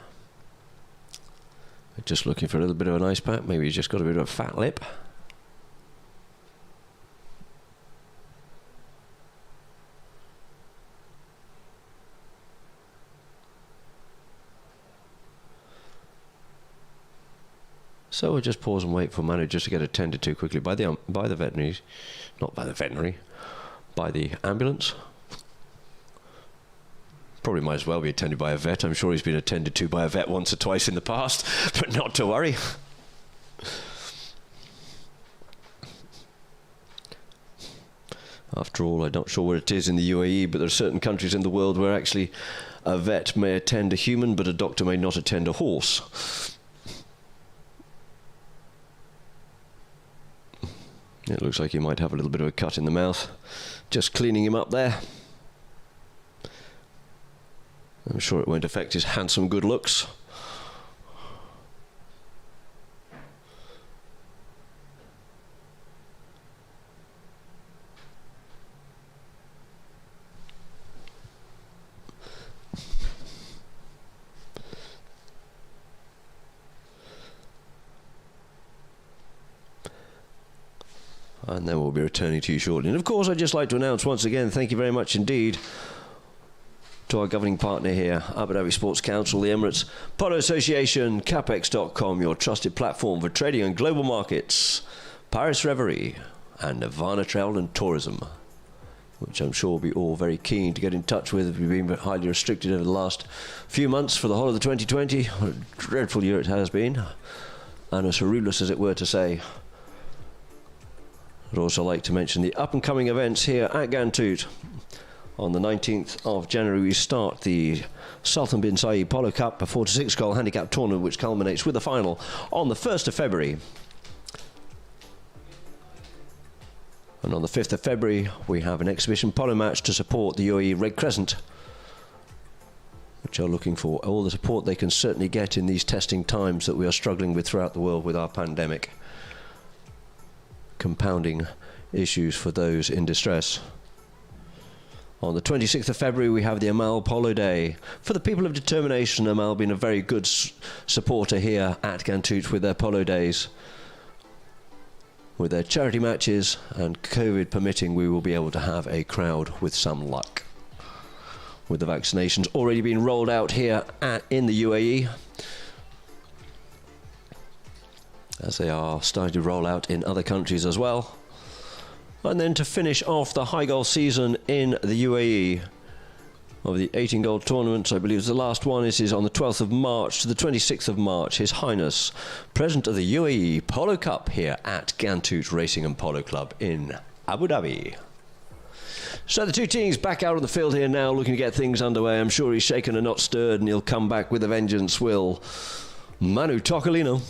A: Just looking for a little bit of an ice pack. Maybe he's just got a bit of a fat lip. So we'll just pause and wait for Manu just to get attended to quickly by the veterinaries, not by the veterinary, by the ambulance. Probably might as well be attended by a vet. I'm sure he's been attended to by a vet once or twice in the past, but not to worry. After all, I'm not sure what it is in the UAE, but there are certain countries in the world where actually a vet may attend a human, but a doctor may not attend a horse. It looks like he might have a little bit of a cut in the mouth. Just cleaning him up there. I'm sure it won't affect his handsome good looks. And then we'll be returning to you shortly. And of course, I'd just like to announce once again, thank you very much indeed to our governing partner here, Abu Dhabi Sports Council, the Emirates Polo Association, Capex.com, your trusted platform for trading on global markets, Paris Reverie, and Nirvana Travel and Tourism, which I'm sure will be all very keen to get in touch with. We've been highly restricted over the last few months for the whole of the 2020. What a dreadful year it has been, and as horrendous as it were to say. I'd also like to mention the up-and-coming events here at Gantoot. On the 19th of January, we start the Sultan bin Saeed Polo Cup, a 4 to 6 goal handicap tournament, which culminates with the final on the 1st of February. And on the 5th of February, we have an exhibition polo match to support the UAE Red Crescent, which are looking for all the support they can certainly get in these testing times that we are struggling with throughout the world with our pandemic, compounding issues for those in distress. On the 26th of February, we have the Amal Polo Day. For the people of determination, Amal been a very good supporter here at Gantoot with their polo days. With their charity matches, and COVID permitting, we will be able to have a crowd with some luck. With the vaccinations already being rolled out here in the UAE, as they are starting to roll out in other countries as well. And then to finish off the high goal season in the UAE of the 18 goal tournaments, I believe the last one is on the 12th of March to the 26th of March, His Highness, President of the UAE Polo Cup here at Gantoot Racing and Polo Club in Abu Dhabi. So the two teams back out on the field here now, looking to get things underway. I'm sure he's shaken and not stirred, and he'll come back with a vengeance, will Manu Tocolino.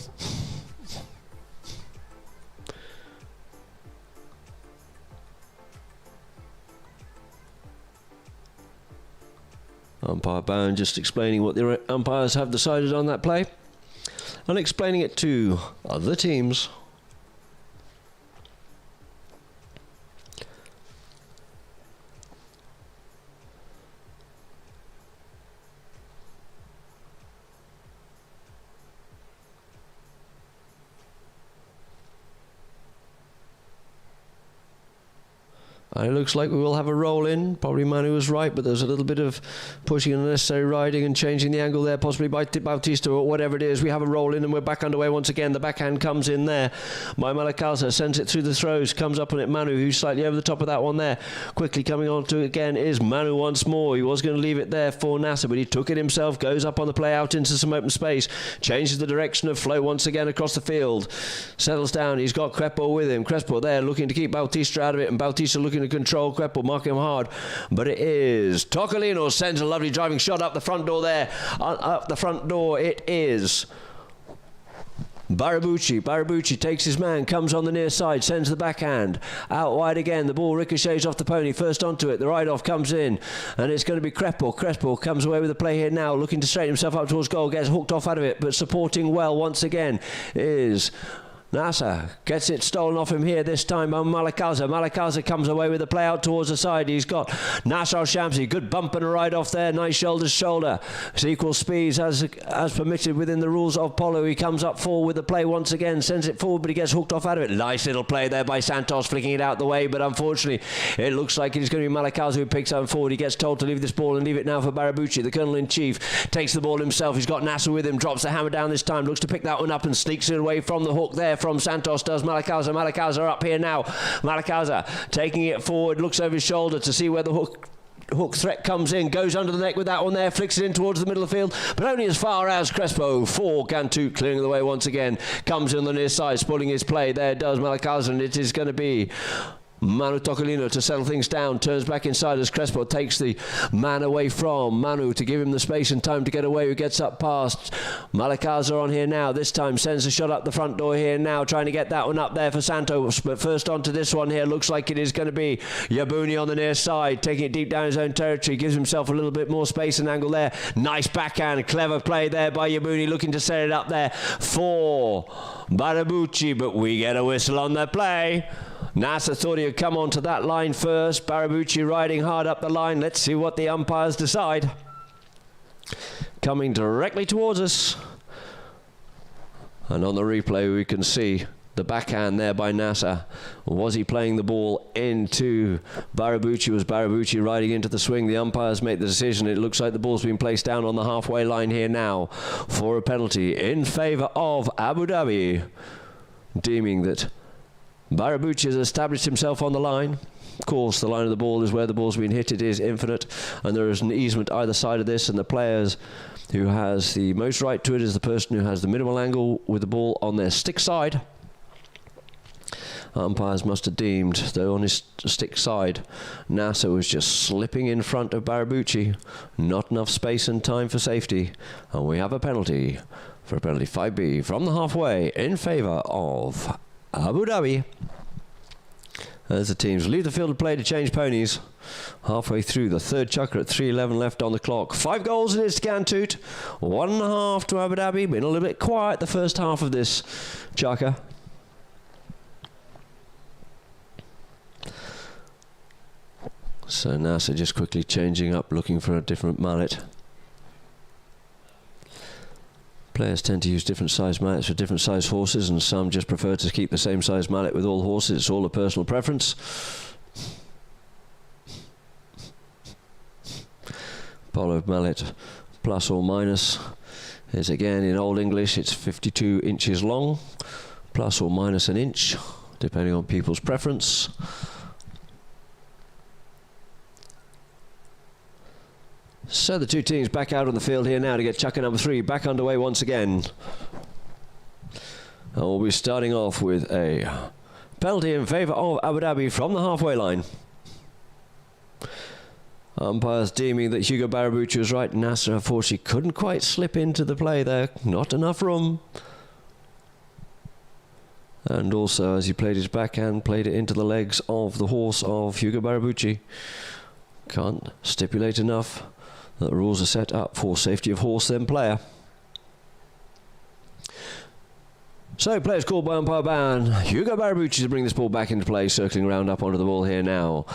A: Umpire Bowen just explaining what the umpires have decided on that play. and explaining it to other teams. It looks like we will have a roll in. Probably Manu was right, but there's a little bit of pushing and unnecessary riding and changing the angle there, possibly by Bautista or whatever it is. We have a roll in and we're back underway once again. The backhand comes in there by Malakaza, sends it through the throws, comes up on it Manu, who's slightly over the top of that one there. Quickly coming on to it again is Manu once more. He was going to leave it there for Nasser, but he took it himself, goes up on the play out into some open space, changes the direction of flow once again across the field, settles down. He's got Crespo with him. Crespo there looking to keep Bautista out of it, and Bautista looking to control Crespo, marking him hard, but it is Tocolino sends a lovely driving shot up the front door there. Up the front door it is Barabucci. Barabucci takes his man, comes on the near side, sends the backhand out wide again. The ball ricochets off the pony, first onto it. The ride-off comes in, and it's going to be Crespo. Crespo comes away with the play here now, looking to straighten himself up towards goal, gets hooked off out of it, but supporting well once again is Nasser. Gets it stolen off him here this time by Malakaza. Malakaza comes away with the play out towards the side. He's got Nasser Al-Shamsi. Good bump and a ride off there. Nice shoulder to shoulder. It's equal speeds as permitted within the rules of polo. He comes up forward with the play once again. Sends it forward, but he gets hooked off out of it. Nice little play there by Santos, flicking it out the way, but unfortunately it looks like it's going to be Malakaza who picks up forward. He gets told to leave this ball and leave it now for Barabucci. The Colonel-in-Chief takes the ball himself. He's got Nasser with him. Drops the hammer down this time. Looks to pick that one up and sneaks it away from the hook there from Santos does. Malakaza. Malakaza up here now. Malakaza taking it forward, looks over his shoulder to see where the hook threat comes in, goes under the neck with that one there, flicks it in towards the middle of the field, but only as far as Crespo for Gantoot, clearing the way once again, comes in on the near side, spoiling his play. There does Malakaza, and it is going to be Manu Tocolino to settle things down, turns back inside as Crespo takes the man away from Manu to give him the space and time to get away, who gets up past Malakaza on here now. This time sends a shot up the front door here now, trying to get that one up there for Santos, but first onto this one here, looks like it is going to be Yabuni on the near side, taking it deep down his own territory, gives himself a little bit more space and angle there. Nice backhand, clever play there by Yabuni, looking to set it up there for Barabucci, but we get a whistle on the play. Nasser thought he would come onto that line first. Barabucci riding hard up the line. Let's see what the umpires decide. Coming directly towards us. And on the replay we can see the backhand there by Nasser. Was he playing the ball into Barabucci? Was Barabucci riding into the swing? The umpires make the decision. It looks like the ball's been placed down on the halfway line here now for a penalty in favour of Abu Dhabi, deeming that Barabucci has established himself on the line. Of course, the line of the ball is where the ball's been hit. It is infinite, and there is an easement either side of this, and the players who has the most right to it is the person who has the minimal angle with the ball on their stick side. Umpires must have deemed, though on his stick side, Nasser was just slipping in front of Barabucci. Not enough space and time for safety, and we have a penalty for a penalty 5B from the halfway in favour of Abu Dhabi. As the teams leave the field of play to change ponies halfway through the third chukker at 3:11 left on the clock. 5 goals it is to Gantoot, 1.5 to Abu Dhabi. Been a little bit quiet the first half of this chukker. So Nasser just quickly changing up, looking for a different mallet. Players tend to use different size mallets for different size horses, and some just prefer to keep the same size mallet with all horses. It's all a personal preference. Polo mallet plus or minus is again in Old English, it's 52 inches long, plus or minus an inch, depending on people's preference. So the two teams back out on the field here now to get chukker number 3 back underway once again. And we'll be starting off with a penalty in favour of Abu Dhabi from the halfway line. Umpires deeming that Hugo Barabucci was right. Nasser unfortunately couldn't quite slip into the play there. Not enough room. And also, as he played his backhand, played it into the legs of the horse of Hugo Barabucci. Can't stipulate enough that the rules are set up for safety of horse then player. So, players called by umpire ban. Hugo Barabucci to bring this ball back into play, circling round up onto the ball here now.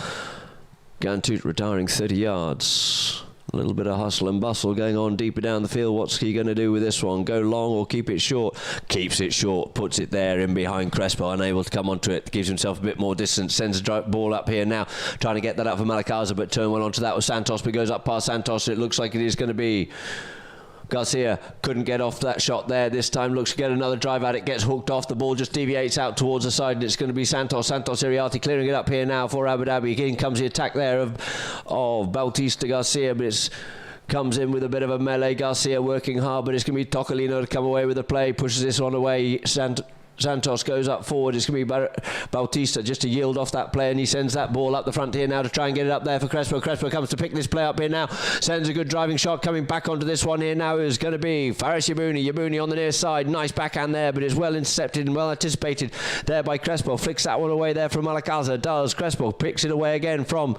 A: Gantoot retiring 30 yards. A little bit of hustle and bustle going on deeper down the field. What's he going to do with this one? Go long or keep it short? Keeps it short, puts it there in behind Crespo, unable to come onto it. Gives himself a bit more distance, sends a ball up here now, trying to get that up for Malakaza, but turn well onto that with Santos, but goes up past Santos. It looks like it is going to be Garcia. Couldn't get off that shot there. This time looks to get another drive at it. Gets hooked off. The ball just deviates out towards the side, and it's going to be Santos Iriarte clearing it up here now for Abu Dhabi. In comes the attack there of Bautista Garcia, but it's comes in with a bit of a melee. Garcia working hard, but it's going to be Tocolino to come away with the play. Pushes this one away. Santos goes up forward. It's going to be Bautista just to yield off that play, and he sends that ball up the front here now to try and get it up there for Crespo. Crespo comes to pick this play up here now. Sends a good driving shot coming back onto this one here now is going to be Faris Yabuni. Yabuni on the near side. Nice backhand there, but it's well intercepted and well anticipated there by Crespo. Flicks that one away there from Malakaza. Does Crespo. Picks it away again from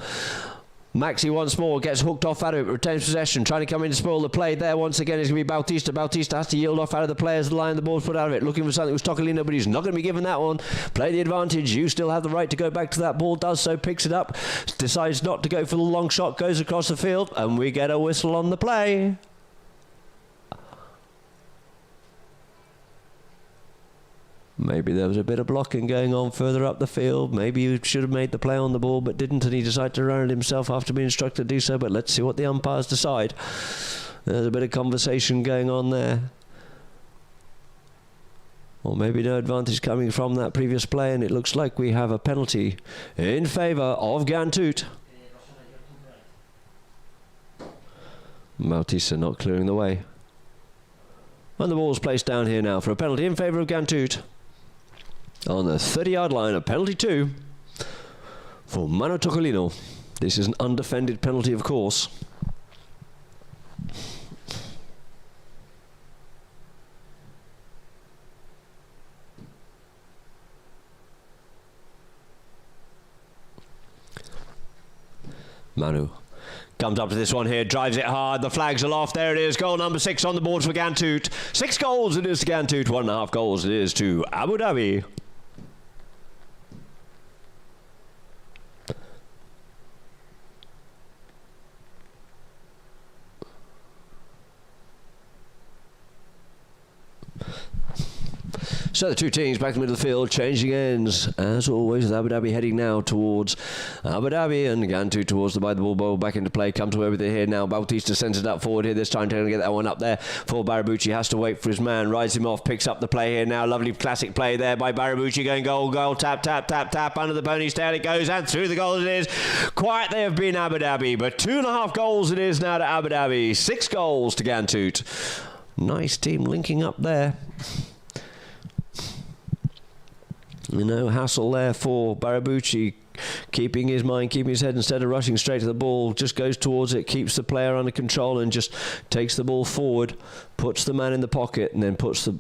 A: Maxi once more, gets hooked off out of it, retains possession, trying to come in to spoil the play there once again. It's going to be Bautista. Bautista has to yield off out of the play as the line, the ball's put out of it, looking for something with Tocolino, but he's not going to be given that one. Play the advantage. You still have the right to go back to that ball. Does so, picks it up, decides not to go for the long shot, goes across the field, and we get a whistle on the play. Maybe there was a bit of blocking going on further up the field. Maybe he should have made the play on the ball but didn't, and he decided to run it himself after being instructed to do so. But let's see what the umpires decide. There's a bit of conversation going on there. Or maybe no advantage coming from that previous play, and it looks like we have a penalty in favour of Gantoot. Bautista not clearing the way. And the ball's placed down here now for a penalty in favour of Gantoot. On the 30-yard line, a penalty 2 for Mano Tocolino. This is an undefended penalty, of course. Manu comes up to this one here, drives it hard, the flags are off, there it is, goal number 6 on the board for Gantoot. 6 goals it is to Gantoot, 1.5 goals it is to Abu Dhabi. So the two teams back in the middle of the field, changing ends. As always, with Abu Dhabi heading now towards Abu Dhabi, and Gantoot towards the by the ball back into play. Comes away with it here now. Bautista sends it up forward here this time, trying to get that one up there for Barabucci. Has to wait for his man, rides him off, picks up the play here now. Lovely classic play there by Barabucci, going goal, tap, under the pony's tail it goes, and through the goal it is. Quiet they have been, Abu Dhabi, but 2.5 goals it is now to Abu Dhabi. 6 goals to Gantoot. Nice team linking up there. No hassle there for Barabucci, keeping his mind, keeping his head instead of rushing straight to the ball. Just goes towards it, keeps the player under control, and just takes the ball forward, puts the man in the pocket, and then puts the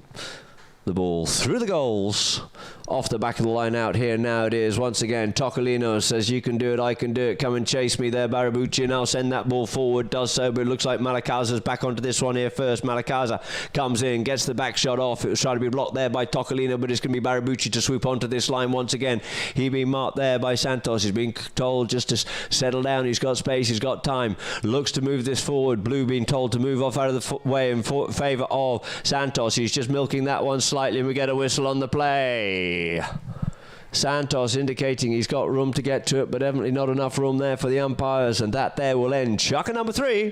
A: ball through the goals. Off the back of the line out here now it is once again. Tocolino says, you can do it, I can do it, come and chase me there, Barabucci, and I'll send that ball forward. Does so, but it looks like Malakaza's back onto this one here first. Malakaza comes in, gets the back shot off. It was trying to be blocked there by Tocolino, but it's going to be Barabucci to swoop onto this line once again. He being marked there by Santos. He's being told just to settle down. He's got space, he's got time. Looks to move this forward. Blue being told to move off out of the way in favour of Santos. He's just milking that one slightly, and we get a whistle on the play. Santos indicating he's got room to get to it, but evidently not enough room there for the umpires, and that there will end Chaka number 3,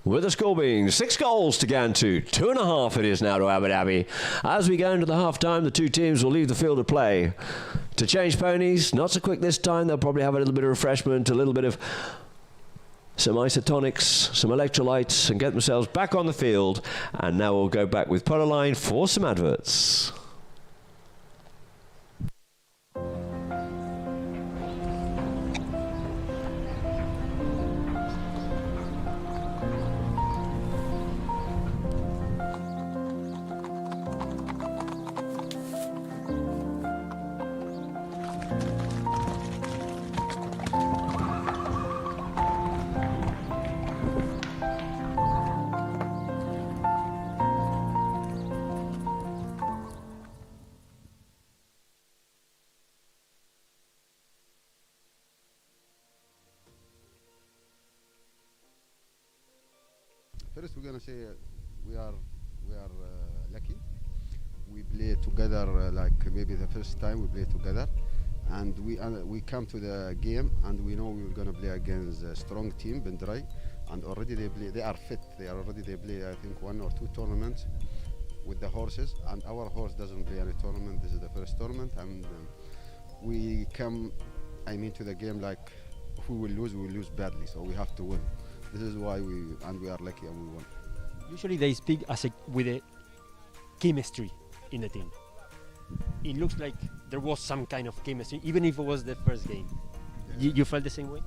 A: with the score being 6 goals to Gantoot, 2.5 it is now to Abu Dhabi. As we go into the half-time, the two teams will leave the field of play to change ponies. Not so quick this time. They'll probably have a little bit of refreshment, a little bit of some isotonics, some electrolytes, and get themselves back on the field. And now we'll go back with Polo Line for some adverts.
F: First, we're gonna say we are lucky. We play together like maybe the first time we play together, and we come to the game and we know we were gonna play against a strong team, Bendrai, and already they are fit. They play I think 1 or 2 tournaments with the horses, and our horse doesn't play any tournament. This is the first tournament, and we come, to the game like if we will lose badly, so we have to win. This is why we are lucky and we won.
G: Usually they speak with a chemistry in the team. It looks like there was some kind of chemistry, even if it was the first game. You felt the same way?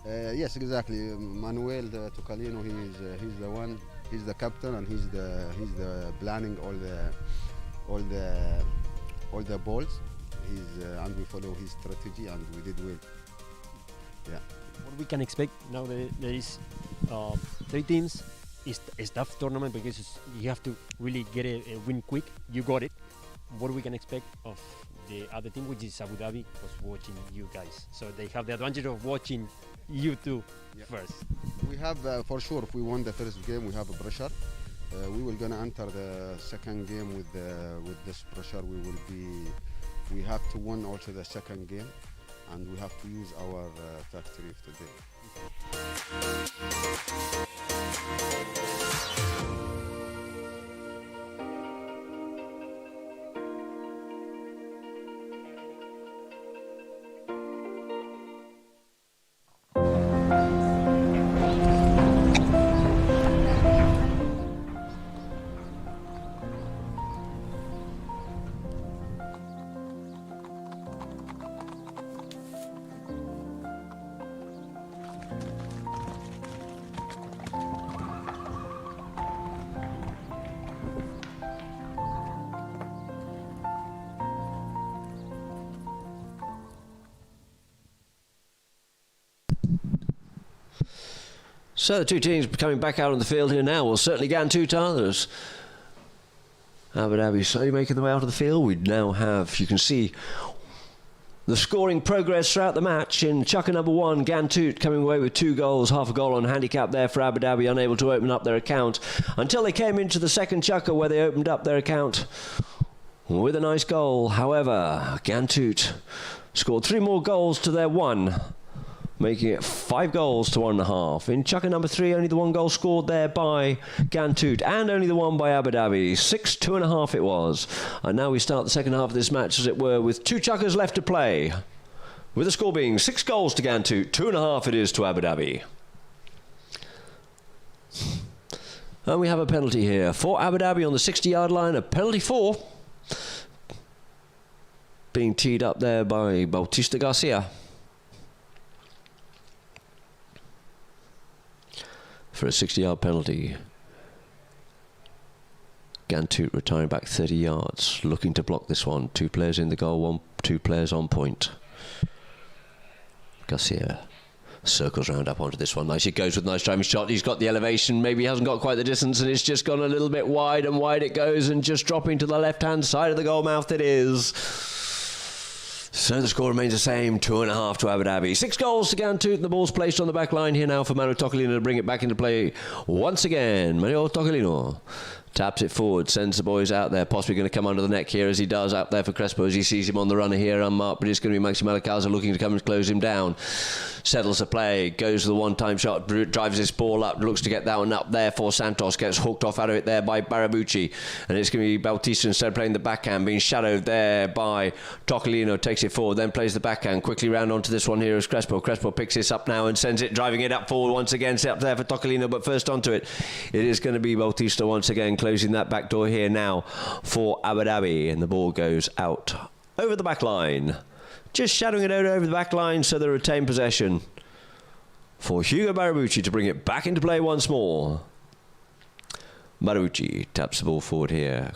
F: Yes, exactly. Manuel Tocalino, he's the one. He's the captain, and he's the planning all the balls. And we follow his strategy, and we did well. Yeah.
G: What we can expect now that there is 3 teams. It's a tough tournament because you have to really get a win quick. You got it. What we can expect of the other team, which is Abu Dhabi, was watching you guys. So they have the advantage of watching you two first.
F: We have for sure. If we won the first game, we have a pressure. We will gonna enter the second game with this pressure. We have to win also the second game, and we have to use our factory today.
A: So the 2 teams coming back out on the field here now. Well, certainly Gantoot others. Abu Dhabi slowly making their way out of the field. We now have, you can see, the scoring progress throughout the match. In chukker number 1, Gantoot coming away with 2 goals, half a goal on handicap there for Abu Dhabi, unable to open up their account until they came into the second chukker, where they opened up their account with a nice goal. However, Gantoot scored 3 more goals to their 1, making it 5 goals to 1.5. In chukker number 3, only the 1 goal scored there by Gantoot, and only the 1 by Abu Dhabi. 6-2.5 it was. And now we start the second half of this match, as it were, with 2 chukkers left to play, with the score being 6 goals to Gantoot, 2.5 it is to Abu Dhabi. And we have a penalty here for Abu Dhabi on the 60-yard line. A penalty 4 being teed up there by Bautista Garcia for a 60-yard penalty. Gantoot retiring back 30 yards, looking to block this one. 2 players in the goal, 2 players on point. Garcia circles round up onto this one. Nice, he goes with a nice driving shot. He's got the elevation, maybe he hasn't got quite the distance, and it's just gone a little bit wide, and wide it goes, and just dropping to the left-hand side of the goal mouth it is. So the score remains the same, 2.5 to Abu Dhabi. 6 goals to Gantoot, and the ball's placed on the back line here now for Manuel Tocalino to bring it back into play once again. Manuel Tocalino taps it forward, sends the boys out there, possibly going to come under the neck here, as he does out there for Crespo, as he sees him on the runner here, unmarked, but it's going to be Maxi Malakaza looking to come and close him down. Settles the play, goes to the one-time shot, drives this ball up, looks to get that one up there for Santos, gets hooked off out of it there by Barabucci, and it's going to be Bautista instead of playing the backhand, being shadowed there by Tocalino, takes it forward, then plays the backhand, quickly round onto this one here is Crespo. Crespo picks this up now and sends it, driving it up forward once again, set up there for Tocalino, but first onto it is going to be Bautista once again, closing that back door here now for Abu Dhabi, and the ball goes out over the back line, just shadowing it over the back line, so they retain possession for Hugo Barabucci to bring it back into play once more. Barabucci taps the ball forward here,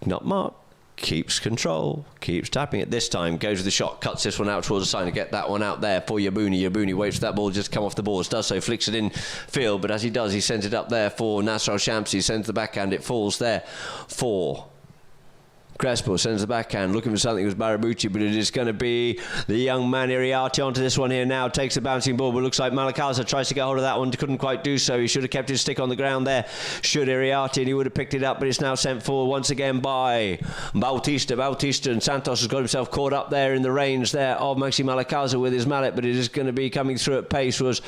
A: not marked, keeps control, keeps tapping it this time, goes with the shot, cuts this one out towards the side to get that one out there for Yabuni. Yabuni waits for that ball just to come off the boards, does so, flicks it in field, but as he does, he sends it up there for Nasser Al-Shamsi, sends the backhand, it falls there for Crespo sends the backhand, looking for something with Barabucci, but it is going to be the young man Iriarty onto this one here now. Takes the bouncing ball, but looks like Malakaza tries to get hold of that one. Couldn't quite do so. He should have kept his stick on the ground there. Should Iriarty, and he would have picked it up, but it's now sent forward once again by Bautista. Bautista, and Santos has got himself caught up there in the range there of Maxi Malakaza with his mallet, but it is going to be coming through at pace was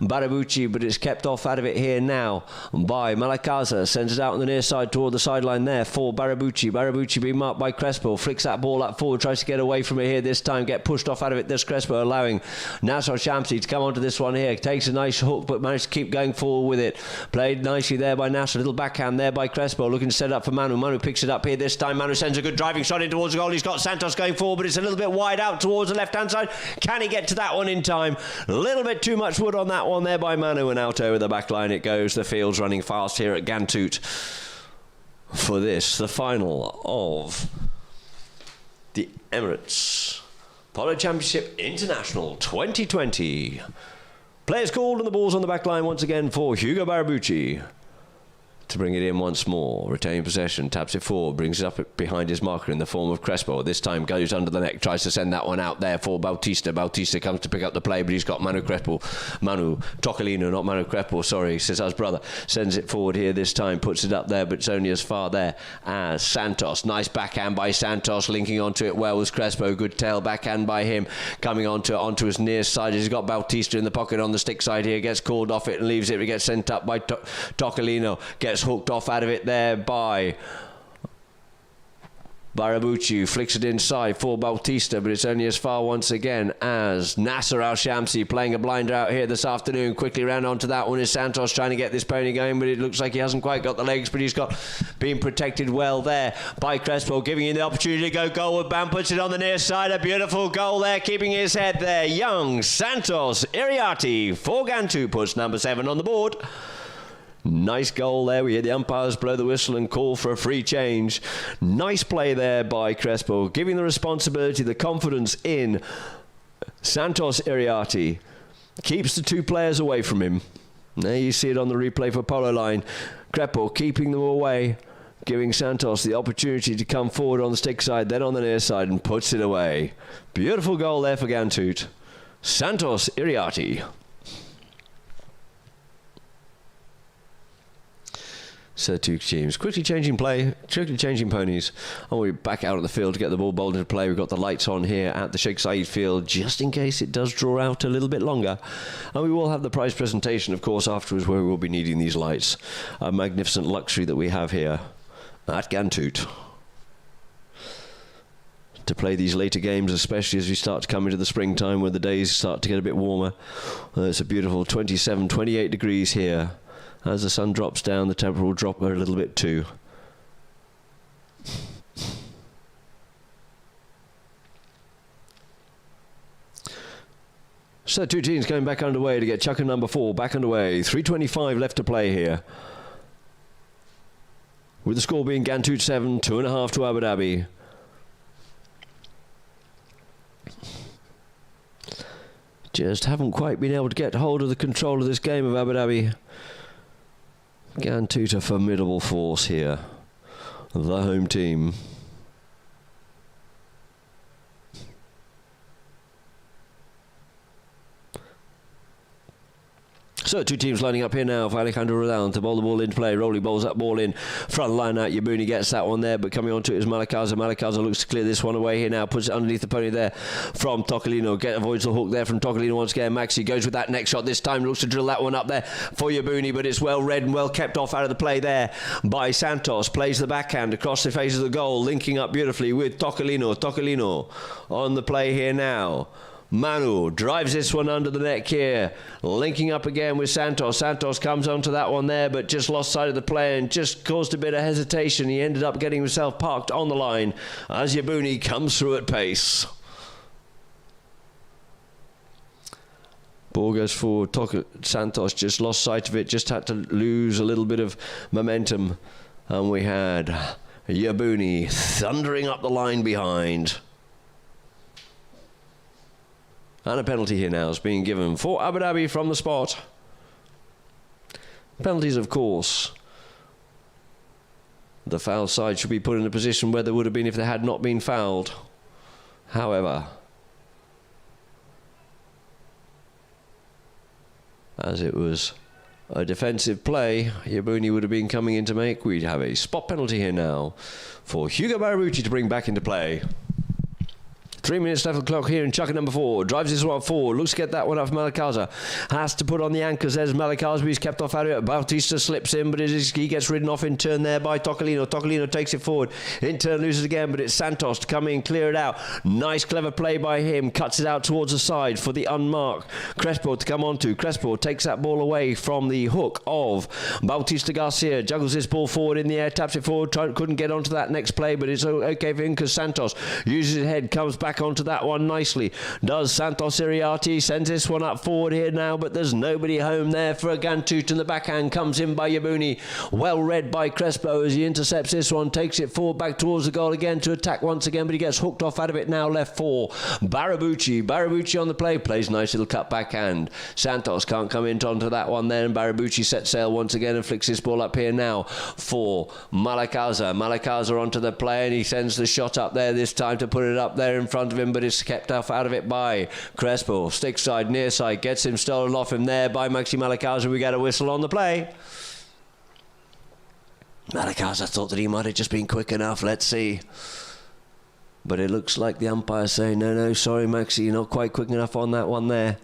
A: Barabucci, but it's kept off out of it here now by Malakaza. Sends it out on the near side toward the sideline there for Barabucci. Barabucci being marked by Crespo, flicks that ball up forward, tries to get away from it here this time, get pushed off out of it. This Crespo allowing Nasser Shamsi to come onto this one here. Takes a nice hook, but managed to keep going forward with it. Played nicely there by Nasser. Little backhand there by Crespo, looking to set up for Manu. Manu picks it up here this time. Manu sends a good driving shot in towards the goal. He's got Santos going forward, but it's a little bit wide out towards the left-hand side. Can he get to that one in time? A little bit too much wood on that one there by Manu, and out over the back line it goes. The field's running fast here at Gantoot for this, the final of the Emirates Polo Championship International 2020. Players called and the ball's on the back line once again for Hugo Barabucci to bring it in once more. Retaining possession, taps it forward, brings it up behind his marker in the form of Crespo. This time goes under the neck, tries to send that one out there for Bautista. Bautista comes to pick up the play, but he's got Manu Tocolino, not Manu Crespo, sorry, Cesar's brother. Sends it forward here this time, puts it up there, but it's only as far there as Santos. Nice backhand by Santos, linking onto it well with Crespo. Good tail backhand by him, coming onto his near side. He's got Bautista in the pocket on the stick side here, gets called off it and leaves it. It gets sent up by Tocolino, gets hooked off out of it there by Barabucci, flicks it inside for Bautista, but it's only as far once again as Nasser Al-Shamsi playing a blinder out here this afternoon. Quickly round onto that one is Santos trying to get this pony going, but it looks like he hasn't quite got the legs, but he's got being protected well there by Crespo, giving him the opportunity to go goalward. Bam puts it on the near side, a beautiful goal there, keeping his head there. Young Santos Iriarty for Gantoot puts number 7 on the board. Nice goal there. We hear the umpires blow the whistle and call for a free change. Nice play there by Crespo, giving the responsibility, the confidence in Santos Iriarty. Keeps the two players away from him. There you see it on the replay for Polo line. Crespo keeping them away, giving Santos the opportunity to come forward on the stick side, then on the near side, and puts it away. Beautiful goal there for Gantoot. Santos Iriarty. So two teams quickly changing play, quickly changing ponies. And we're back out on the field to get the ball bowled into play. We've got the lights on here at the Sheikh Zayed field, just in case it does draw out a little bit longer. And we will have the prize presentation, of course, afterwards, where we will be needing these lights. A magnificent luxury that we have here at Gantoot to play these later games, especially as we start to come into the springtime where the days start to get a bit warmer. It's a beautiful 27, 28 degrees here. As the sun drops down, the temperature will drop a little bit too. So two teams going back underway to get chucker number 4 back underway. 3:25 left to play here. With the score being Gantoot 7, 2.5 to Abu Dhabi. Just haven't quite been able to get hold of the control of this game of Abu Dhabi. Gantoot a formidable force here, the home team. So two teams lining up here now for Alejandro Rodal to bowl the ball into play. Rolly bowls that ball in. Front line out. Yabuni gets that one there, but coming onto it is Malakaza. Malakaza looks to clear this one away here now. Puts it underneath the pony there from Tocolino. Avoids the hook there from Tocolino once again. Maxi goes with that next shot this time. Looks to drill that one up there for Yabuni, but it's well read and well kept off out of the play there by Santos. Plays the backhand across the face of the goal, linking up beautifully with Tocolino. Tocolino on the play here now. Manu drives this one under the neck here, linking up again with Santos. Santos comes onto that one there, but just lost sight of the play and just caused a bit of hesitation. He ended up getting himself parked on the line as Yabuni comes through at pace. Ball goes forward. Santos just lost sight of it, just had to lose a little bit of momentum. And we had Yabuni thundering up the line behind. And a penalty here now is being given for Abu Dhabi from the spot. Penalties, of course, The foul side should be put in a position where they would have been if they had not been fouled. However, as it was a defensive play Yabuni would have been coming in to make, we'd have a spot penalty here now for Hugo Barabucci to bring back into play. 3 minutes left of the clock here in chucker number 4. Drives this one forward. Looks to get that one off Malakaza. Has to put on the anchors. There's Malakaza, but he's kept off out of it. Bautista slips in, but he gets ridden off in turn there by Tocolino. Tocolino takes it forward. In turn loses again, but it's Santos to come in, clear it out. Nice, clever play by him. Cuts it out towards the side for the unmarked Crespo to come onto. Crespo takes that ball away from the hook of Bautista Garcia. Juggles this ball forward in the air. Taps it forward. Couldn't get onto that next play, but it's okay for him because Santos uses his head. Comes back onto that one nicely. Does Santos Iriarty. Sends this one up forward here now, but there's nobody home there for a Gantoot, and the backhand comes in by Yabuni. Well read by Crespo as he intercepts this one, takes it forward back towards the goal again to attack once again, but he gets hooked off out of it now, left for Barabucci. Barabucci on the play, plays nice little cut backhand. Santos can't come into onto that one there, and Barabucci sets sail once again and flicks this ball up here now for Malakaza. Malakaza onto the play, and he sends the shot up there this time to put it up there in front of him, but it's kept off out of it by Crespo. Stick side, near side, gets him stolen off him there by Maxi Malakaza. We get a whistle on the play. Malakaza thought that he might have just been quick enough. Let's see. But it looks like the umpire saying, no, sorry, Maxi, you're not quite quick enough on that one there.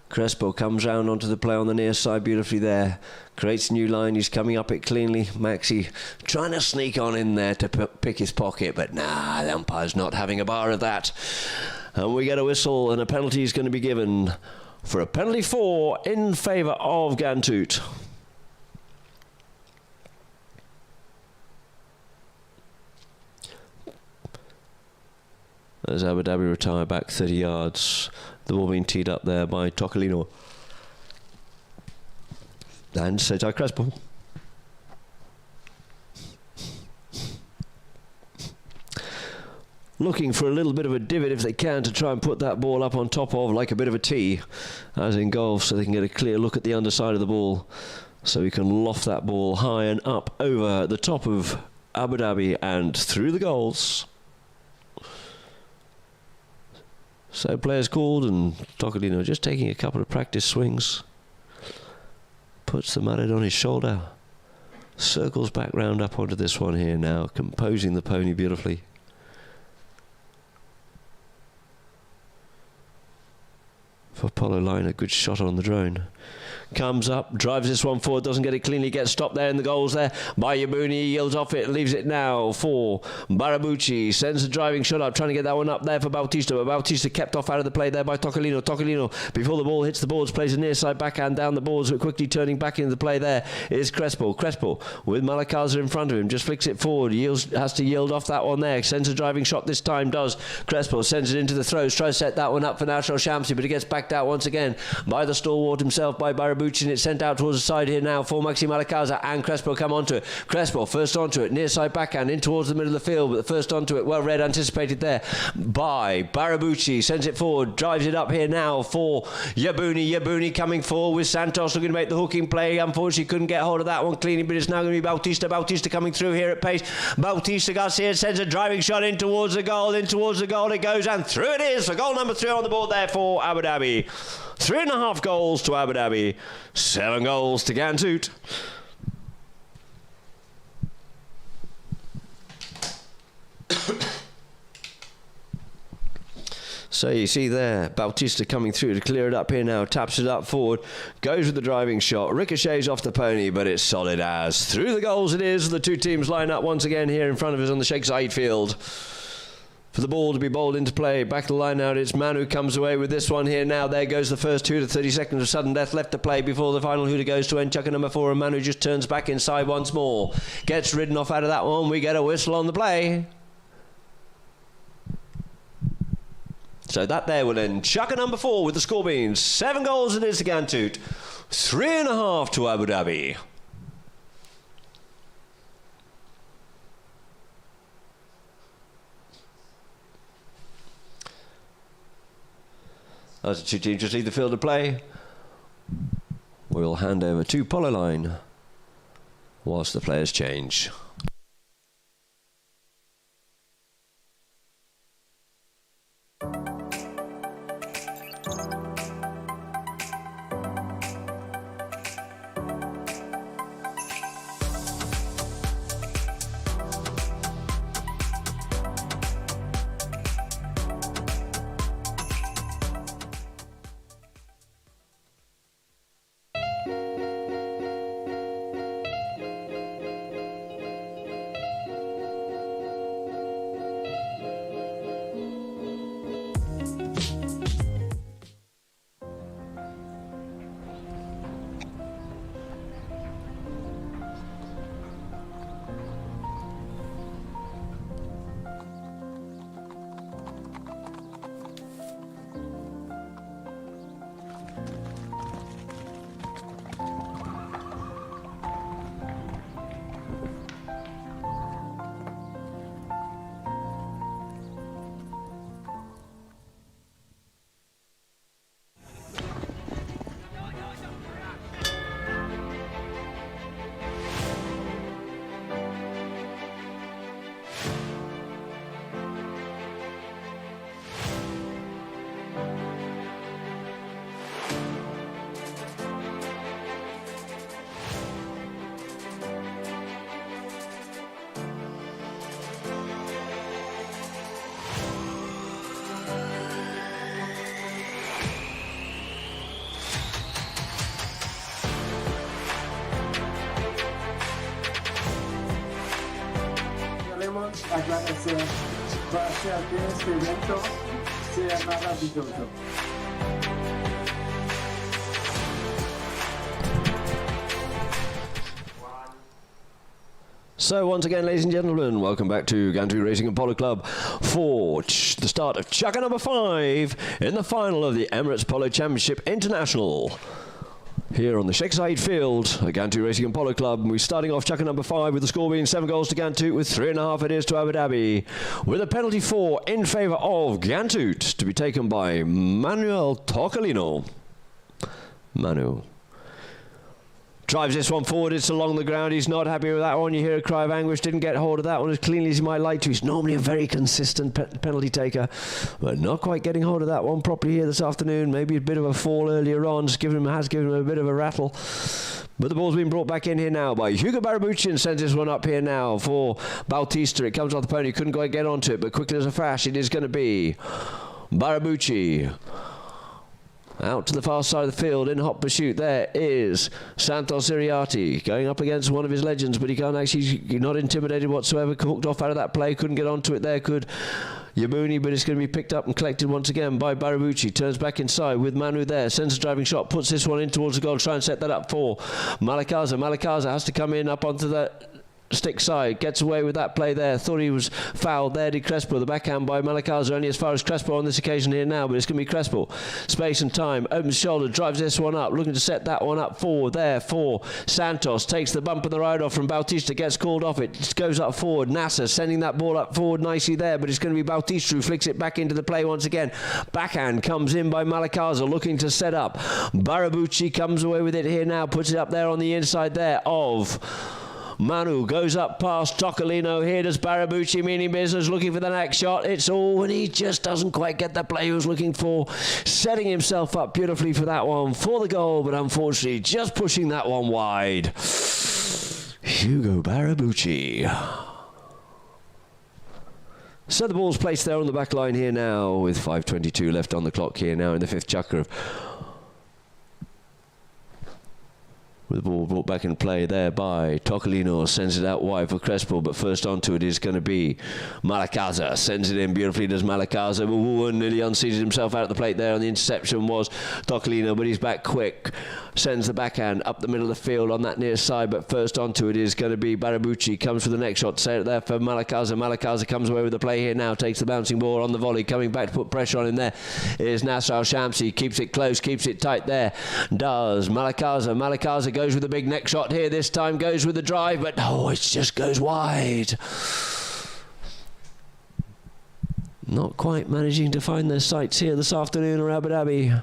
A: Crespo comes round onto the play on the near side beautifully there. Creates a new line. He's coming up it cleanly. Maxi trying to sneak on in there to pick his pocket, but nah, the umpire's not having a bar of that. And we get a whistle, and a penalty is going to be given for a penalty 4 in favour of Gantoot. As Abu Dhabi retire back 30 yards. The ball being teed up there by Tocolino. And Sergio Crespo. Looking for a little bit of a divot if they can to try and put that ball up on top of like a bit of a tee, as in golf, so they can get a clear look at the underside of the ball, so we can loft that ball high and up over the top of Abu Dhabi and through the goals. So players called, and Tocolino just taking a couple of practice swings. Puts the mallet on his shoulder. Circles back round up onto this one here now, composing the pony beautifully. For Polo line, a good shot on the drone. Comes up, drives this one forward, doesn't get it cleanly, gets stopped there in the goals there by Yabuni, yields off it, leaves it now for Barabucci, sends the driving shot up, trying to get that one up there for Bautista, but Bautista kept off out of the play there by Tocolino. Tocolino, before the ball hits the boards, plays a near side backhand down the boards, but quickly turning back into the play there is Crespo. Crespo with Malakaza in front of him, just flicks it forward, has to yield off that one there, sends a driving shot this time, does Crespo, sends it into the throws, tries to set that one up for National Shamsi, but it gets backed out once again by the stalwart himself, by Barabucci, and it's sent out towards the side here now for Maxi Malakaza, and Crespo come onto it. Crespo first onto it, near side backhand in towards the middle of the field, but the first onto it, well read, anticipated there by Barabucci, sends it forward, drives it up here now for Yabuni. Yabuni coming forward with Santos looking to make the hooking play. Unfortunately couldn't get hold of that one cleanly, but it's now going to be Bautista. Bautista coming through here at pace. Bautista Garcia sends a driving shot in towards the goal it goes, and through it is for goal number 3 on the board there for Abu Dhabi. 3.5 goals to Abu Dhabi, 7 goals to Gantoot. So you see there, Bautista coming through to clear it up here now, taps it up forward, goes with the driving shot, ricochets off the pony, but it's solid as. Through the goals it is. The two teams line up once again here in front of us on the Sheikh Zayed field. For the ball to be bowled into play. Back to the line now, it's Manu comes away with this one here now. There goes the first hooter, 30 seconds of sudden death left to play before the final hooter goes to end. Chucker number 4, and Manu just turns back inside once more. Gets ridden off out of that one. We get a whistle on the play. So that there will end Chucker number 4 with the score being 7 goals it is to Gantoot, 3.5 to Abu Dhabi. As the two teams just leave the field to play, we'll hand over to Polo line whilst the players change.
H: agradecer por hacer que este evento sea maravilloso.
A: So once again, ladies and gentlemen, welcome back to Gantry Racing and Polo Club for the start of Chukka number 5 in the final of the Emirates Polo Championship International. Here on the Sheikh Zayed field at Gantry Racing and Polo Club. And we're starting off Chukka number 5 with the score being 7 goals to Gantoot with 3.5 it is to Abu Dhabi. With a penalty 4 in favour of Gantoot to be taken by Manuel Tocolino. Manu drives this one forward, it's along the ground, he's not happy with that one, you hear a cry of anguish, didn't get hold of that one as cleanly as he might like to. He's normally a very consistent penalty taker, but not quite getting hold of that one properly here this afternoon. Maybe a bit of a fall earlier on, has given him a bit of a rattle. But the ball's been brought back in here now by Hugo Barabucci and sends this one up here now for Bautista. It comes off the pony, couldn't quite get onto it, but quickly as a flash it is going to be Barabucci. Out to the far side of the field in hot pursuit. There is Santos Iriarte going up against one of his legends, but he can't actually, he's not intimidated whatsoever. Hooked off out of that play, couldn't get onto it there, could Yabuni, but it's going to be picked up and collected once again by Barabucci. Turns back inside with Manu there, sends a driving shot, puts this one in towards the goal, try and set that up for Malakaza. Malakaza has to come in up onto the stick side, gets away with that play there. Thought he was fouled there, did Crespo. The backhand by Malakaza only as far as Crespo on this occasion here now, but it's going to be Crespo. Space and time, opens shoulder, drives this one up, looking to set that one up forward there for Santos. Takes the bump and the ride off from Bautista, gets called off it, just goes up forward. Nasser sending that ball up forward nicely there, but it's going to be Bautista who flicks it back into the play once again. Backhand comes in by Malakaza, looking to set up. Barabucci comes away with it here now, puts it up there on the inside there of Manu, goes up past Tocolino. Here does Barabucci meaning business, looking for the next shot. It's all, and he just doesn't quite get the play he was looking for. Setting himself up beautifully for that one, for the goal, but unfortunately just pushing that one wide. Hugo Barabucci. So the ball's placed there on the back line here now with 5:22 left on the clock here now in the 5th chukka of with the ball brought back in play there by Tocolino, sends it out wide for Crespo, but first onto it is going to be Malakaza. Sends it in beautifully, does Malakaza. Ooh, nearly unseated himself out of the plate there, and the interception was Tocolino, but he's back quick. Sends the backhand up the middle of the field on that near side, but first onto it is going to be Barabucci. Comes for the next shot, set it there for Malakaza. Malakaza comes away with the play here now, takes the bouncing ball on the volley, coming back to put pressure on him there is Nasser Al-Shamsi. Keeps it close, keeps it tight there. Does Malakaza. Malakaza goes with the big neck shot here, this time goes with the drive, but oh, it just goes wide. Not quite managing to find their sights here this afternoon in Abu Dhabi.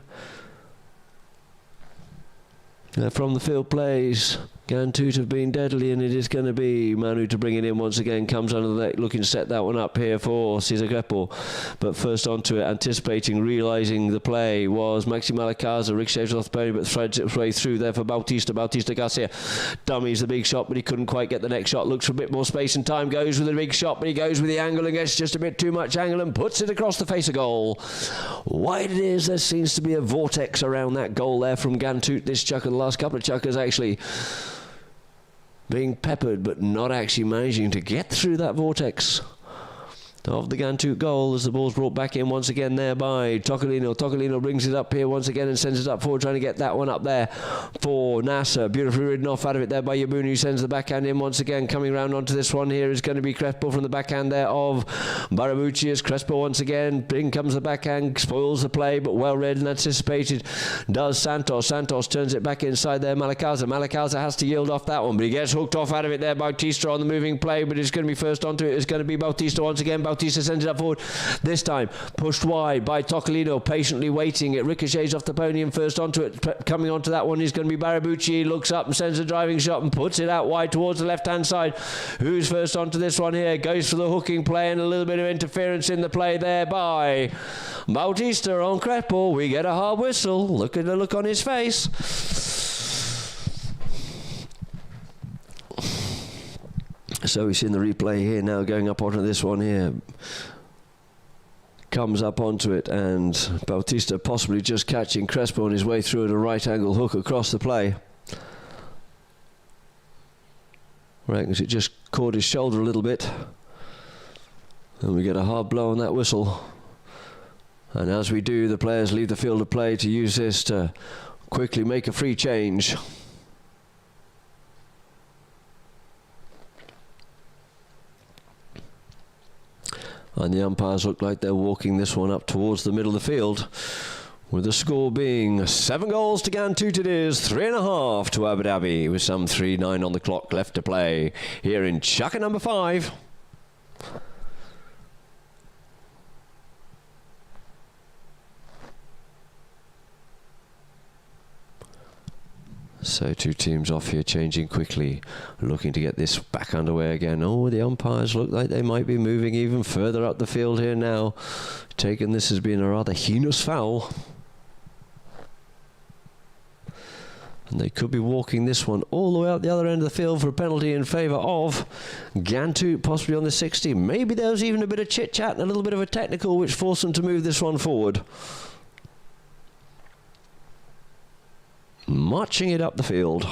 A: From the field plays, Gantoot have been deadly, and it is going to be Manu to bring it in once again. Comes under the net, looking to set that one up here for Cesar Grepo. But first onto it, anticipating, realising the play was Maxi Malakaza. Ricochets off the pony, but threads its way through there for Bautista. Bautista Garcia dummies the big shot, but he couldn't quite get the next shot. Looks for a bit more space and time. Goes with the big shot, but he goes with the angle and gets just a bit too much angle and puts it across the face of goal. Wide it is. There seems to be a vortex around that goal there from Gantoot. This chukka, the last couple of chukkas actually being peppered, but not actually managing to get through that vortex of the Gantoot goal as the ball's brought back in once again there by Tocolino. Tocolino brings it up here once again and sends it up forward, trying to get that one up there for Nasser. Beautifully ridden off out of it there by Yabuni, who sends the backhand in once again. Coming round onto this one here is going to be Crespo from the backhand there of Barabucci as Crespo once again. In comes the backhand, spoils the play, but well read and anticipated does Santos. Santos turns it back inside there. Malakaza. Malakaza has to yield off that one, but he gets hooked off out of it there by Bautista on the moving play, but it's going to be first onto it. It's going to be Bautista once again. Bautista sends it up forward, this time pushed wide by Tocolino, patiently waiting. It ricochets off the pony and first onto it. Coming onto that one is going to be Barabucci. Looks up and sends a driving shot and puts it out wide towards the left hand side. Who's first onto this one here? Goes for the hooking play and a little bit of interference in the play there by Bautista on Crespo. We get a hard whistle. Look at the look on his face. So we see in the replay here now, going up onto this one here. Comes up onto it, and Bautista possibly just catching Crespo on his way through at a right angle hook across the play. Reckons it just caught his shoulder a little bit. And we get a hard blow on that whistle. And as we do, the players leave the field of play to use this to quickly make a free change. And the umpires look like they're walking this one up towards the middle of the field, with the score being 7 goals to Gantoot it is, 3.5 to Abu Dhabi, with some 3:09 on the clock left to play here in Chukka number 5. So 2 teams off here, changing quickly, looking to get this back underway again. Oh, the umpires look like they might be moving even further up the field here now, taking this as being a rather heinous foul. And they could be walking this one all the way out the other end of the field for a penalty in favour of Gantoot, possibly on the 60. Maybe there was even a bit of chit-chat and a little bit of a technical which forced them to move this one forward. Marching it up the field.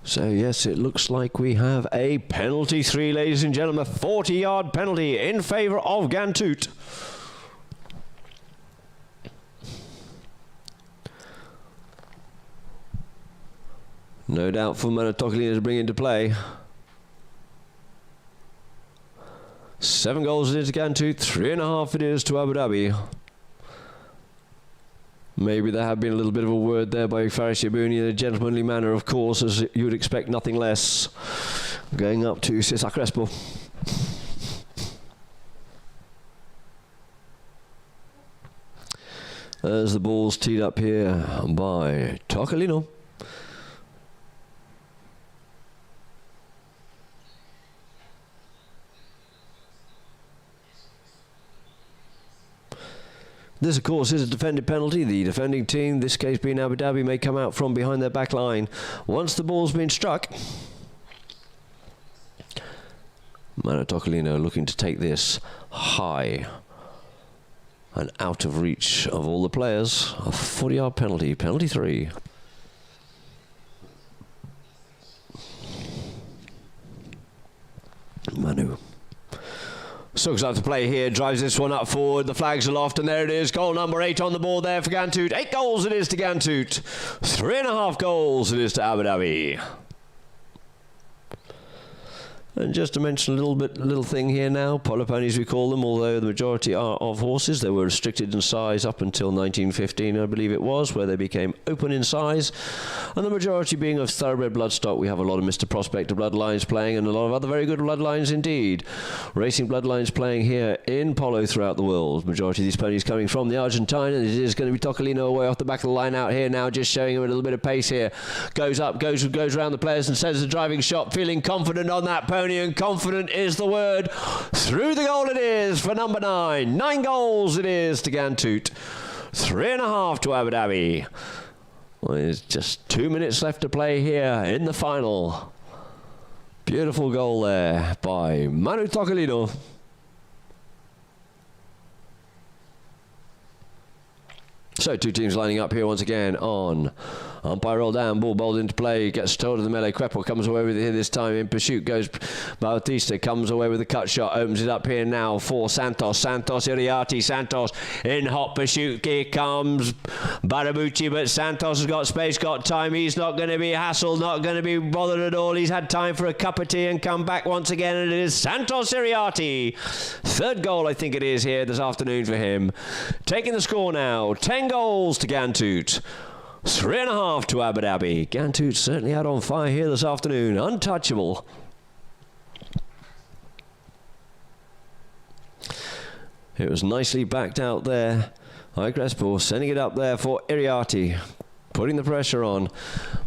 A: So yes, it looks like we have a penalty 3, ladies and gentlemen. 40-yard penalty in favour of Gantoot. No doubt for Manatokalina to bring into play. 7 goals it is to Gantoot, 3.5 it is to Abu Dhabi. Maybe there have been a little bit of a word there by Faris Yabouni in a gentlemanly manner, of course, as you would expect, nothing less. Going up to Cesar Crespo. As the ball's teed up here by Tocolino. This, of course, is a defended penalty. The defending team, this case being Abu Dhabi, may come out from behind their back line once the ball's been struck. Manatokalino looking to take this high and out of reach of all the players. A 40-yard penalty, penalty 3. Manu. Sugs up to play here, drives this one up forward, the flags aloft, and there it is, goal number 8 on the board there for Gantoot. 8 goals it is to Gantoot, 3.5 goals it is to Abu Dhabi. And just to mention a little thing here now, polo ponies we call them, although the majority are of horses. They were restricted in size up until 1915, I believe it was, where they became open in size. And the majority being of thoroughbred bloodstock. We have a lot of Mr. Prospector bloodlines playing and a lot of other very good bloodlines indeed. Racing bloodlines playing here in polo throughout the world. Majority of these ponies coming from the Argentine, and it is going to be Tocolino away off the back of the line out here now, just showing him a little bit of pace here. Goes up, goes around the players and sends a driving shot, feeling confident on that pony. And confident is the word. Through the goal it is for number 9. 9 goals it is to Gantoot. 3.5 to Abu Dhabi. Well, there's just 2 minutes left to play here in the final. Beautiful goal there by Manu Tocolino. So 2 teams lining up here once again on umpire roll down, ball bowled into play, gets told of the melee. Crepo comes away with it here this time. In pursuit goes Bautista, comes away with the cut shot, opens it up here now for Santos. Iriarte, Santos in hot pursuit. Here comes Barabucci, but Santos has got space, got time. He's not going to be hassled, not going to be bothered at all. He's had time for a cup of tea and come back once again, and it is Santos Iriarte. 3rd goal, I think it is, here this afternoon for him. Taking the score now, 10 goals to Gantoot. 3.5 to Abu Dhabi. Gantoot certainly out on fire here this afternoon. Untouchable. It was nicely backed out there. Crespo sending it up there for Iriarte. Putting the pressure on.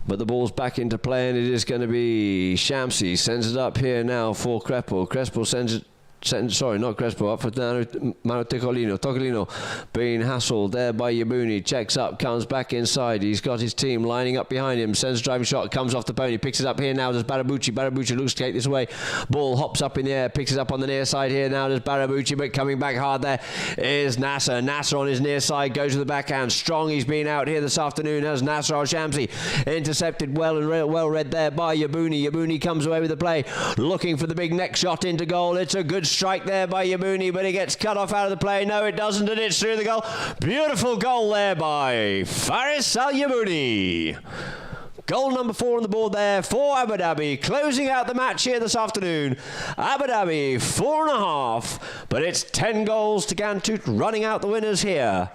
A: But the ball's back into play, and it is going to be Shamsi. Sends it up here now for Crespo. Crespo sends it Sorry, not Crespo, up for Mano Tocolino. Tocolino being hassled there by Yabuni. Checks up, comes back inside. He's got his team lining up behind him. Sends a driving shot, comes off the pony. Picks it up here now. Does Barabucci. Barabucci looks to take this away. Ball hops up in the air. Picks it up on the near side here now. Does Barabucci, but coming back hard there is Nasser. Nasser on his near side goes to the backhand. Strong, he's been out here this afternoon. Has Nasser Al-Shamsi intercepted well and well read there by Yabuni. Yabuni comes away with the play. Looking for the big neck shot into goal. It's a good strike there by Yabuni, but he gets cut off out of the play. No, it doesn't, and it's through the goal. Beautiful goal there by Faris Al-Yabuni. Goal number 4 on the board there for Abu Dhabi, closing out the match here this afternoon. Abu Dhabi 4.5, but it's 10 goals to Gantoot, running out the winners here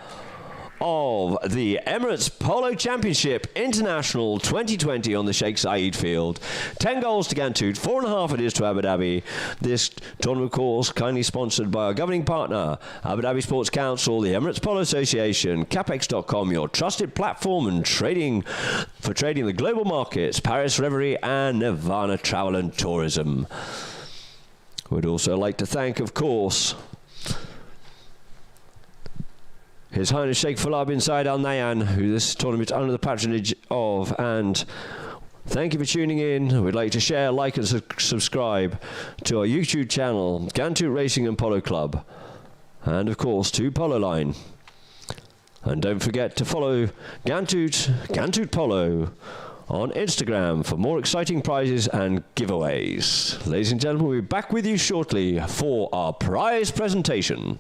A: of the Emirates Polo Championship International 2020 on the Sheikh Zayed field. 10 goals to Gantoot, 4.5 it is to Abu Dhabi. This tournament, of course, kindly sponsored by our governing partner, Abu Dhabi Sports Council, the Emirates Polo Association, Capex.com, your trusted platform and trading the global markets, Paris Reverie and Nirvana Travel and Tourism. We'd also like to thank, of course, His Highness Sheikh Fallah bin Zayed Al Nahyan, who this tournament is under the patronage of, and thank you for tuning in. We'd like to share, like and subscribe to our YouTube channel, Gantoot Racing and Polo Club, and of course to Polo Line. And don't forget to follow Gantoot Polo on Instagram for more exciting prizes and giveaways. Ladies and gentlemen, we'll be back with you shortly for our prize presentation.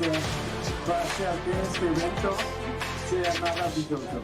H: Basate en este evento sea maravilloso.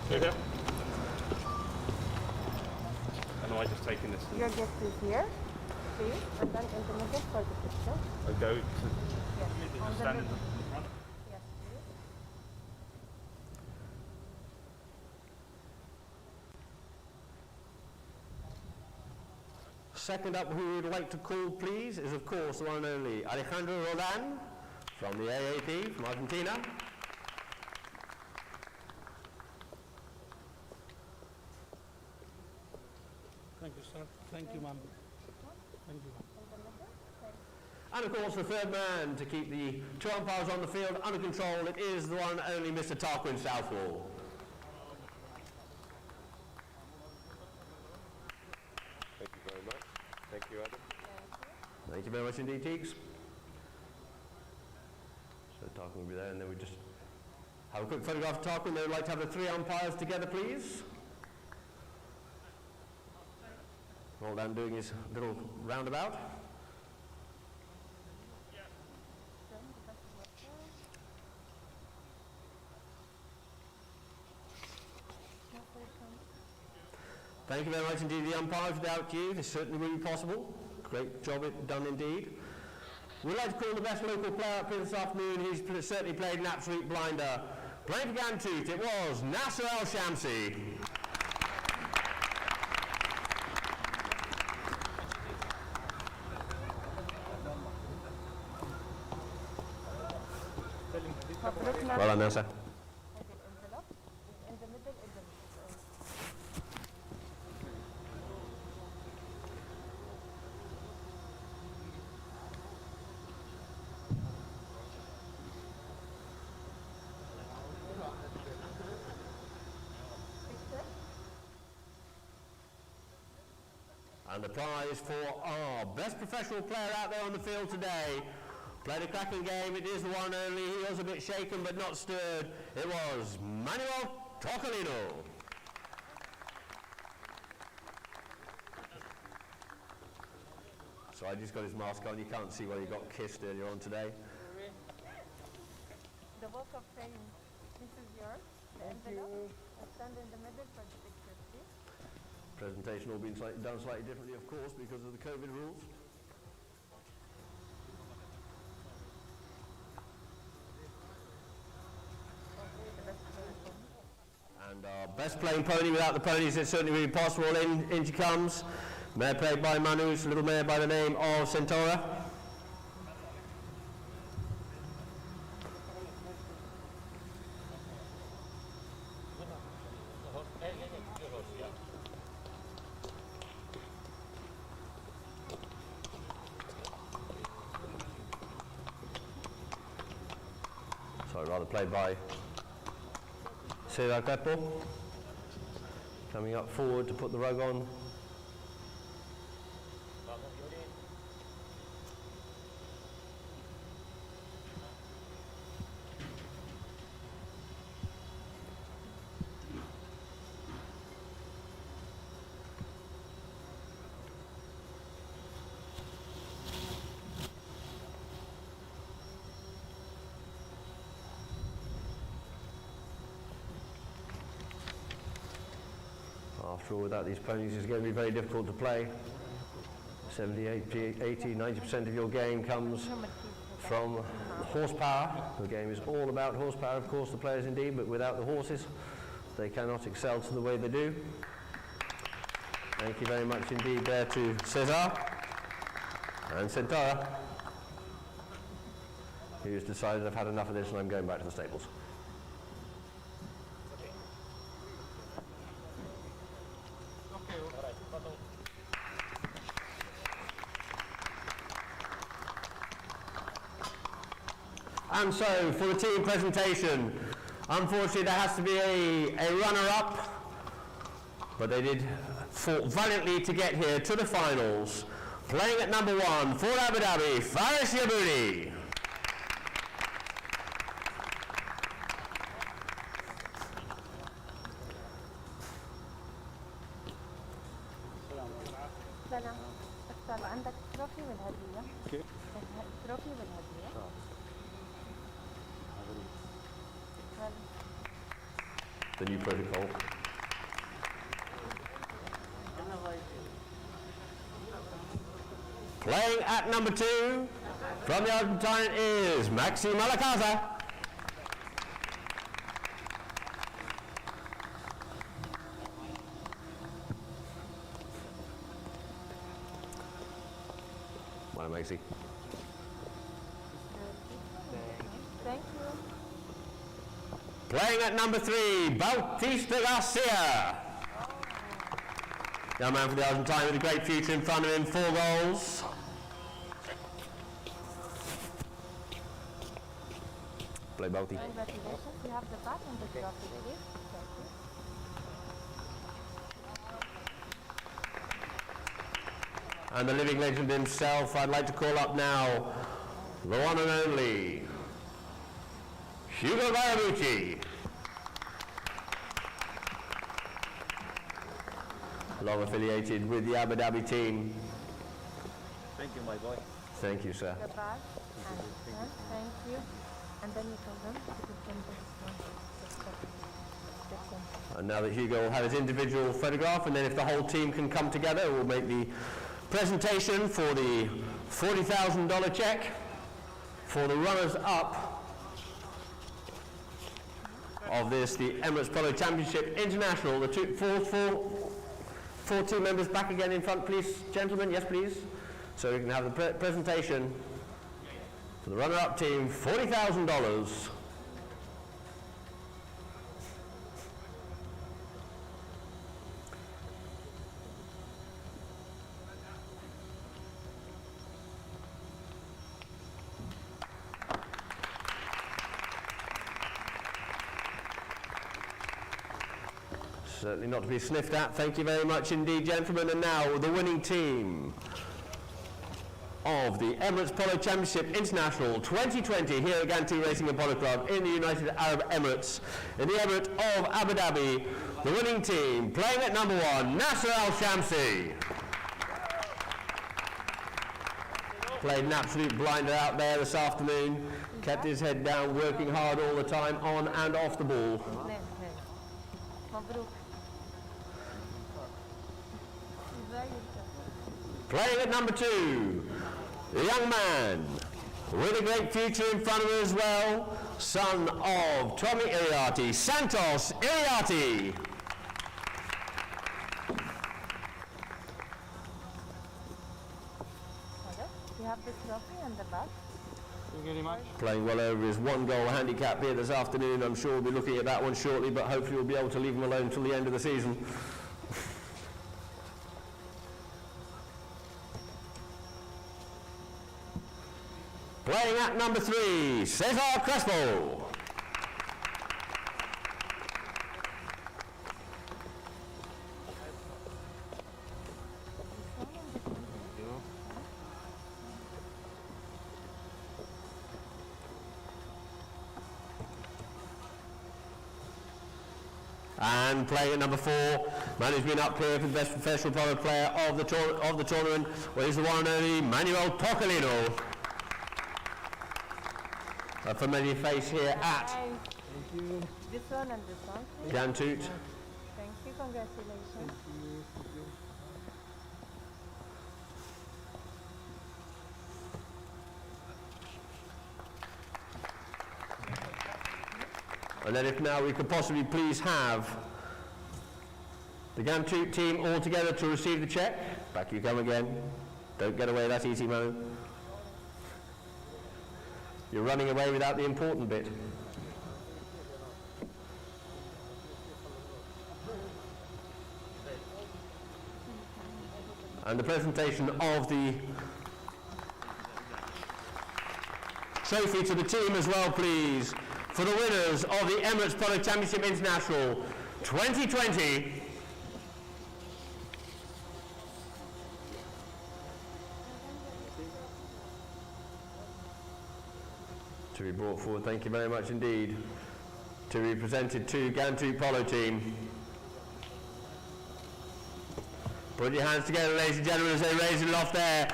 I: Here. And I just taking this.
J: Your guest is here, please, and then intermediate for the picture.
I: I go to
J: Yes. On the
I: stand in
J: middle.
I: the front.
J: Yes, please.
A: Second up, who we would like to call, please, is of course the one and only Alejandro Rodan from the AAP from Argentina.
K: Thank you, sir. Thank you, ma'am. Thank you.
A: And of course, the third man to keep the two umpires on the field under control, it is the one and only Mr. Tarquin Southwall.
I: Thank you very much. Thank you, Adam.
A: Thank you very much indeed, Teagues. So Tarquin will be there, and then we just have a quick photograph of Tarquin. They would like to have the three umpires together, please. Roldan doing his little roundabout. Thank you very much indeed, the umpires. Without you, this certainly wouldn't be possible. Great job done indeed. We'd like to call the best local player up here this afternoon. He's certainly played an absolute blinder. Playing for Gantoot, it was Nasser Al-Shamsi. Well done, Nasser. And the prize for our best professional player out there on the field today. Played a cracking game. It is the one only. He was a bit shaken but not stirred. It was Manuel Tocolino. So I just got his mask on. You can't see where he got kissed earlier on today.
J: The Walk of Fame. This is yours. The envelope. Stand in the middle for the picture, please.
A: Presentation all been done slightly differently, of course, because of the COVID rules. And our best playing pony. Without the ponies, it certainly would be possible. In she comes. Mare played by Manus, little mare by the name of Centaura. played by Cesar Crespo. Coming up forward to put the rug on. After all, without these ponies, it's going to be very difficult to play. 78, 80, 90% of your game comes from horsepower. The game is all about horsepower, of course, the players indeed, but without the horses, they cannot excel to the way they do. Thank you very much indeed there to Cesar and Centaura, who's decided I've had enough of this and I'm going back to the stables. And so, for the team presentation, unfortunately there has to be a runner-up, but they did fought valiantly to get here to the finals. Playing at number 1 for Abu Dhabi, Faris Yaboudi.
J: سلام. أستاذ عندك تروفي والهدية. كيف؟ تروفي والهدية.
A: The new protocol. Playing at number 2 from the Argentine is Maxi Malacaza. Well, Maxi.
J: Thank you.
A: Playing at number 3, Bautista Garcia. Young man for the Argentine with a great future in front of him, 4 goals. Play Bauti.
J: Congratulations. You have the bat and the trophy, please. Thank you.
A: And the living legend himself, I'd like to call up now the one and only Hugo Barabucci. Long affiliated with the Abu Dhabi team.
E: Thank you, my boy.
A: Thank you, sir.
J: The bat and thank you. And then you tell them to send this one.
A: And now that Hugo will have his individual photograph, and then if the whole team can come together, we'll make the presentation for the $40,000 check for the runners-up of this, the Emirates Polo Championship International. The four team members back again in front, please, gentlemen. Yes, please. So we can have the presentation for the runner-up team, $40,000. Certainly not to be sniffed at. Thank you very much indeed, gentlemen. And now the winning team of the Emirates Polo Championship International 2020 here at Gantu Racing and Polo Club in the United Arab Emirates, in the Emirate of Abu Dhabi. The winning team, playing at number 1, Nasser Al-Shamsi. Played an absolute blinder out there this afternoon. Kept his head down, working hard all the time, on and off the ball. Playing at number 2, the young man with a great future in front of him as well, son of Tommy Iriarty, Santos Iriarty.
J: You have the trophy and the bat.
K: Thank you very much.
A: Playing well over his 1-goal handicap here this afternoon. I'm sure we'll be looking at that one shortly, but hopefully we'll be able to leave him alone till the end of the season. Playing at number 3, Cesar Crespo. And playing at number 4, man who's been up here for the best professional polo player of the tournament, well, he's the one and only Manuel Pocolino. A familiar face here at
J: This one and this one, please.
A: Gantoot.
J: Thank you, congratulations.
A: And then if now we could possibly please have the Gantoot team all together to receive the check. Back you come again. Don't get away that easy, Manu. You're running away without the important bit. And the presentation of the trophy to the team as well, please, for the winners of the Emirates Polo Championship International 2020. To be brought forward, thank you very much indeed, to be presented to Gantoot Polo team. Put your hands together, ladies and gentlemen, as they raise it aloft there.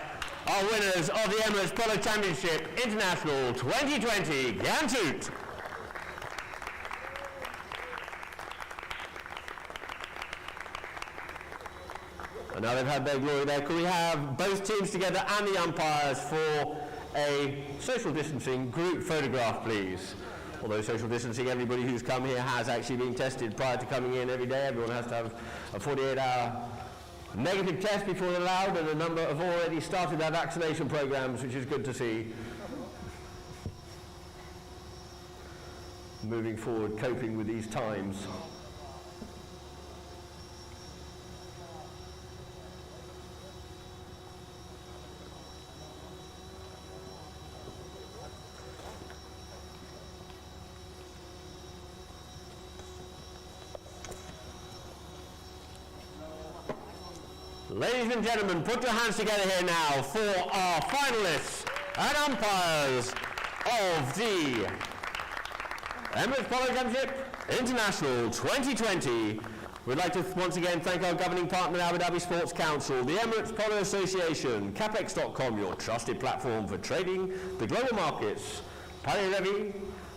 A: Our winners of the Emirates Polo Championship International 2020, Gantoot. And now they've had their glory there. Could we have both teams together and the umpires for a social distancing group photograph, please? Although social distancing, everybody who's come here has actually been tested prior to coming in every day. Everyone has to have a 48-hour negative test before they're allowed, and a number have already started their vaccination programs, which is good to see. Moving forward, coping with these times. Ladies and gentlemen, put your hands together here now for our finalists and umpires of the Emirates Polo Championship International 2020. We'd like to once again thank our governing partner, Abu Dhabi Sports Council, the Emirates Polo Association, Capex.com, your trusted platform for trading the global markets, Palais Levy,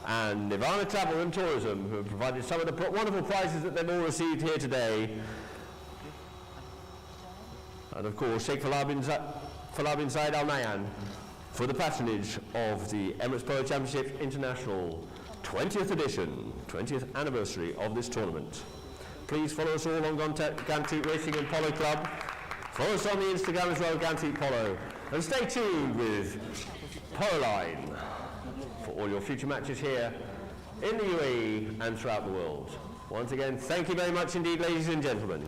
A: and Nirvana Travel and Tourism, who have provided some of the wonderful prizes that they've all received here today. And of course, Sheikh Falah bin Zayed Al Nahyan for the patronage of the Emirates Polo Championship International 20th edition, 20th anniversary of this tournament. Please follow us all on Gantoot Racing and Polo Club. Follow us on the Instagram as well, Gantoot Polo. And stay tuned with Polo Line for all your future matches here in the UAE and throughout the world. Once again, thank you very much indeed, ladies and gentlemen.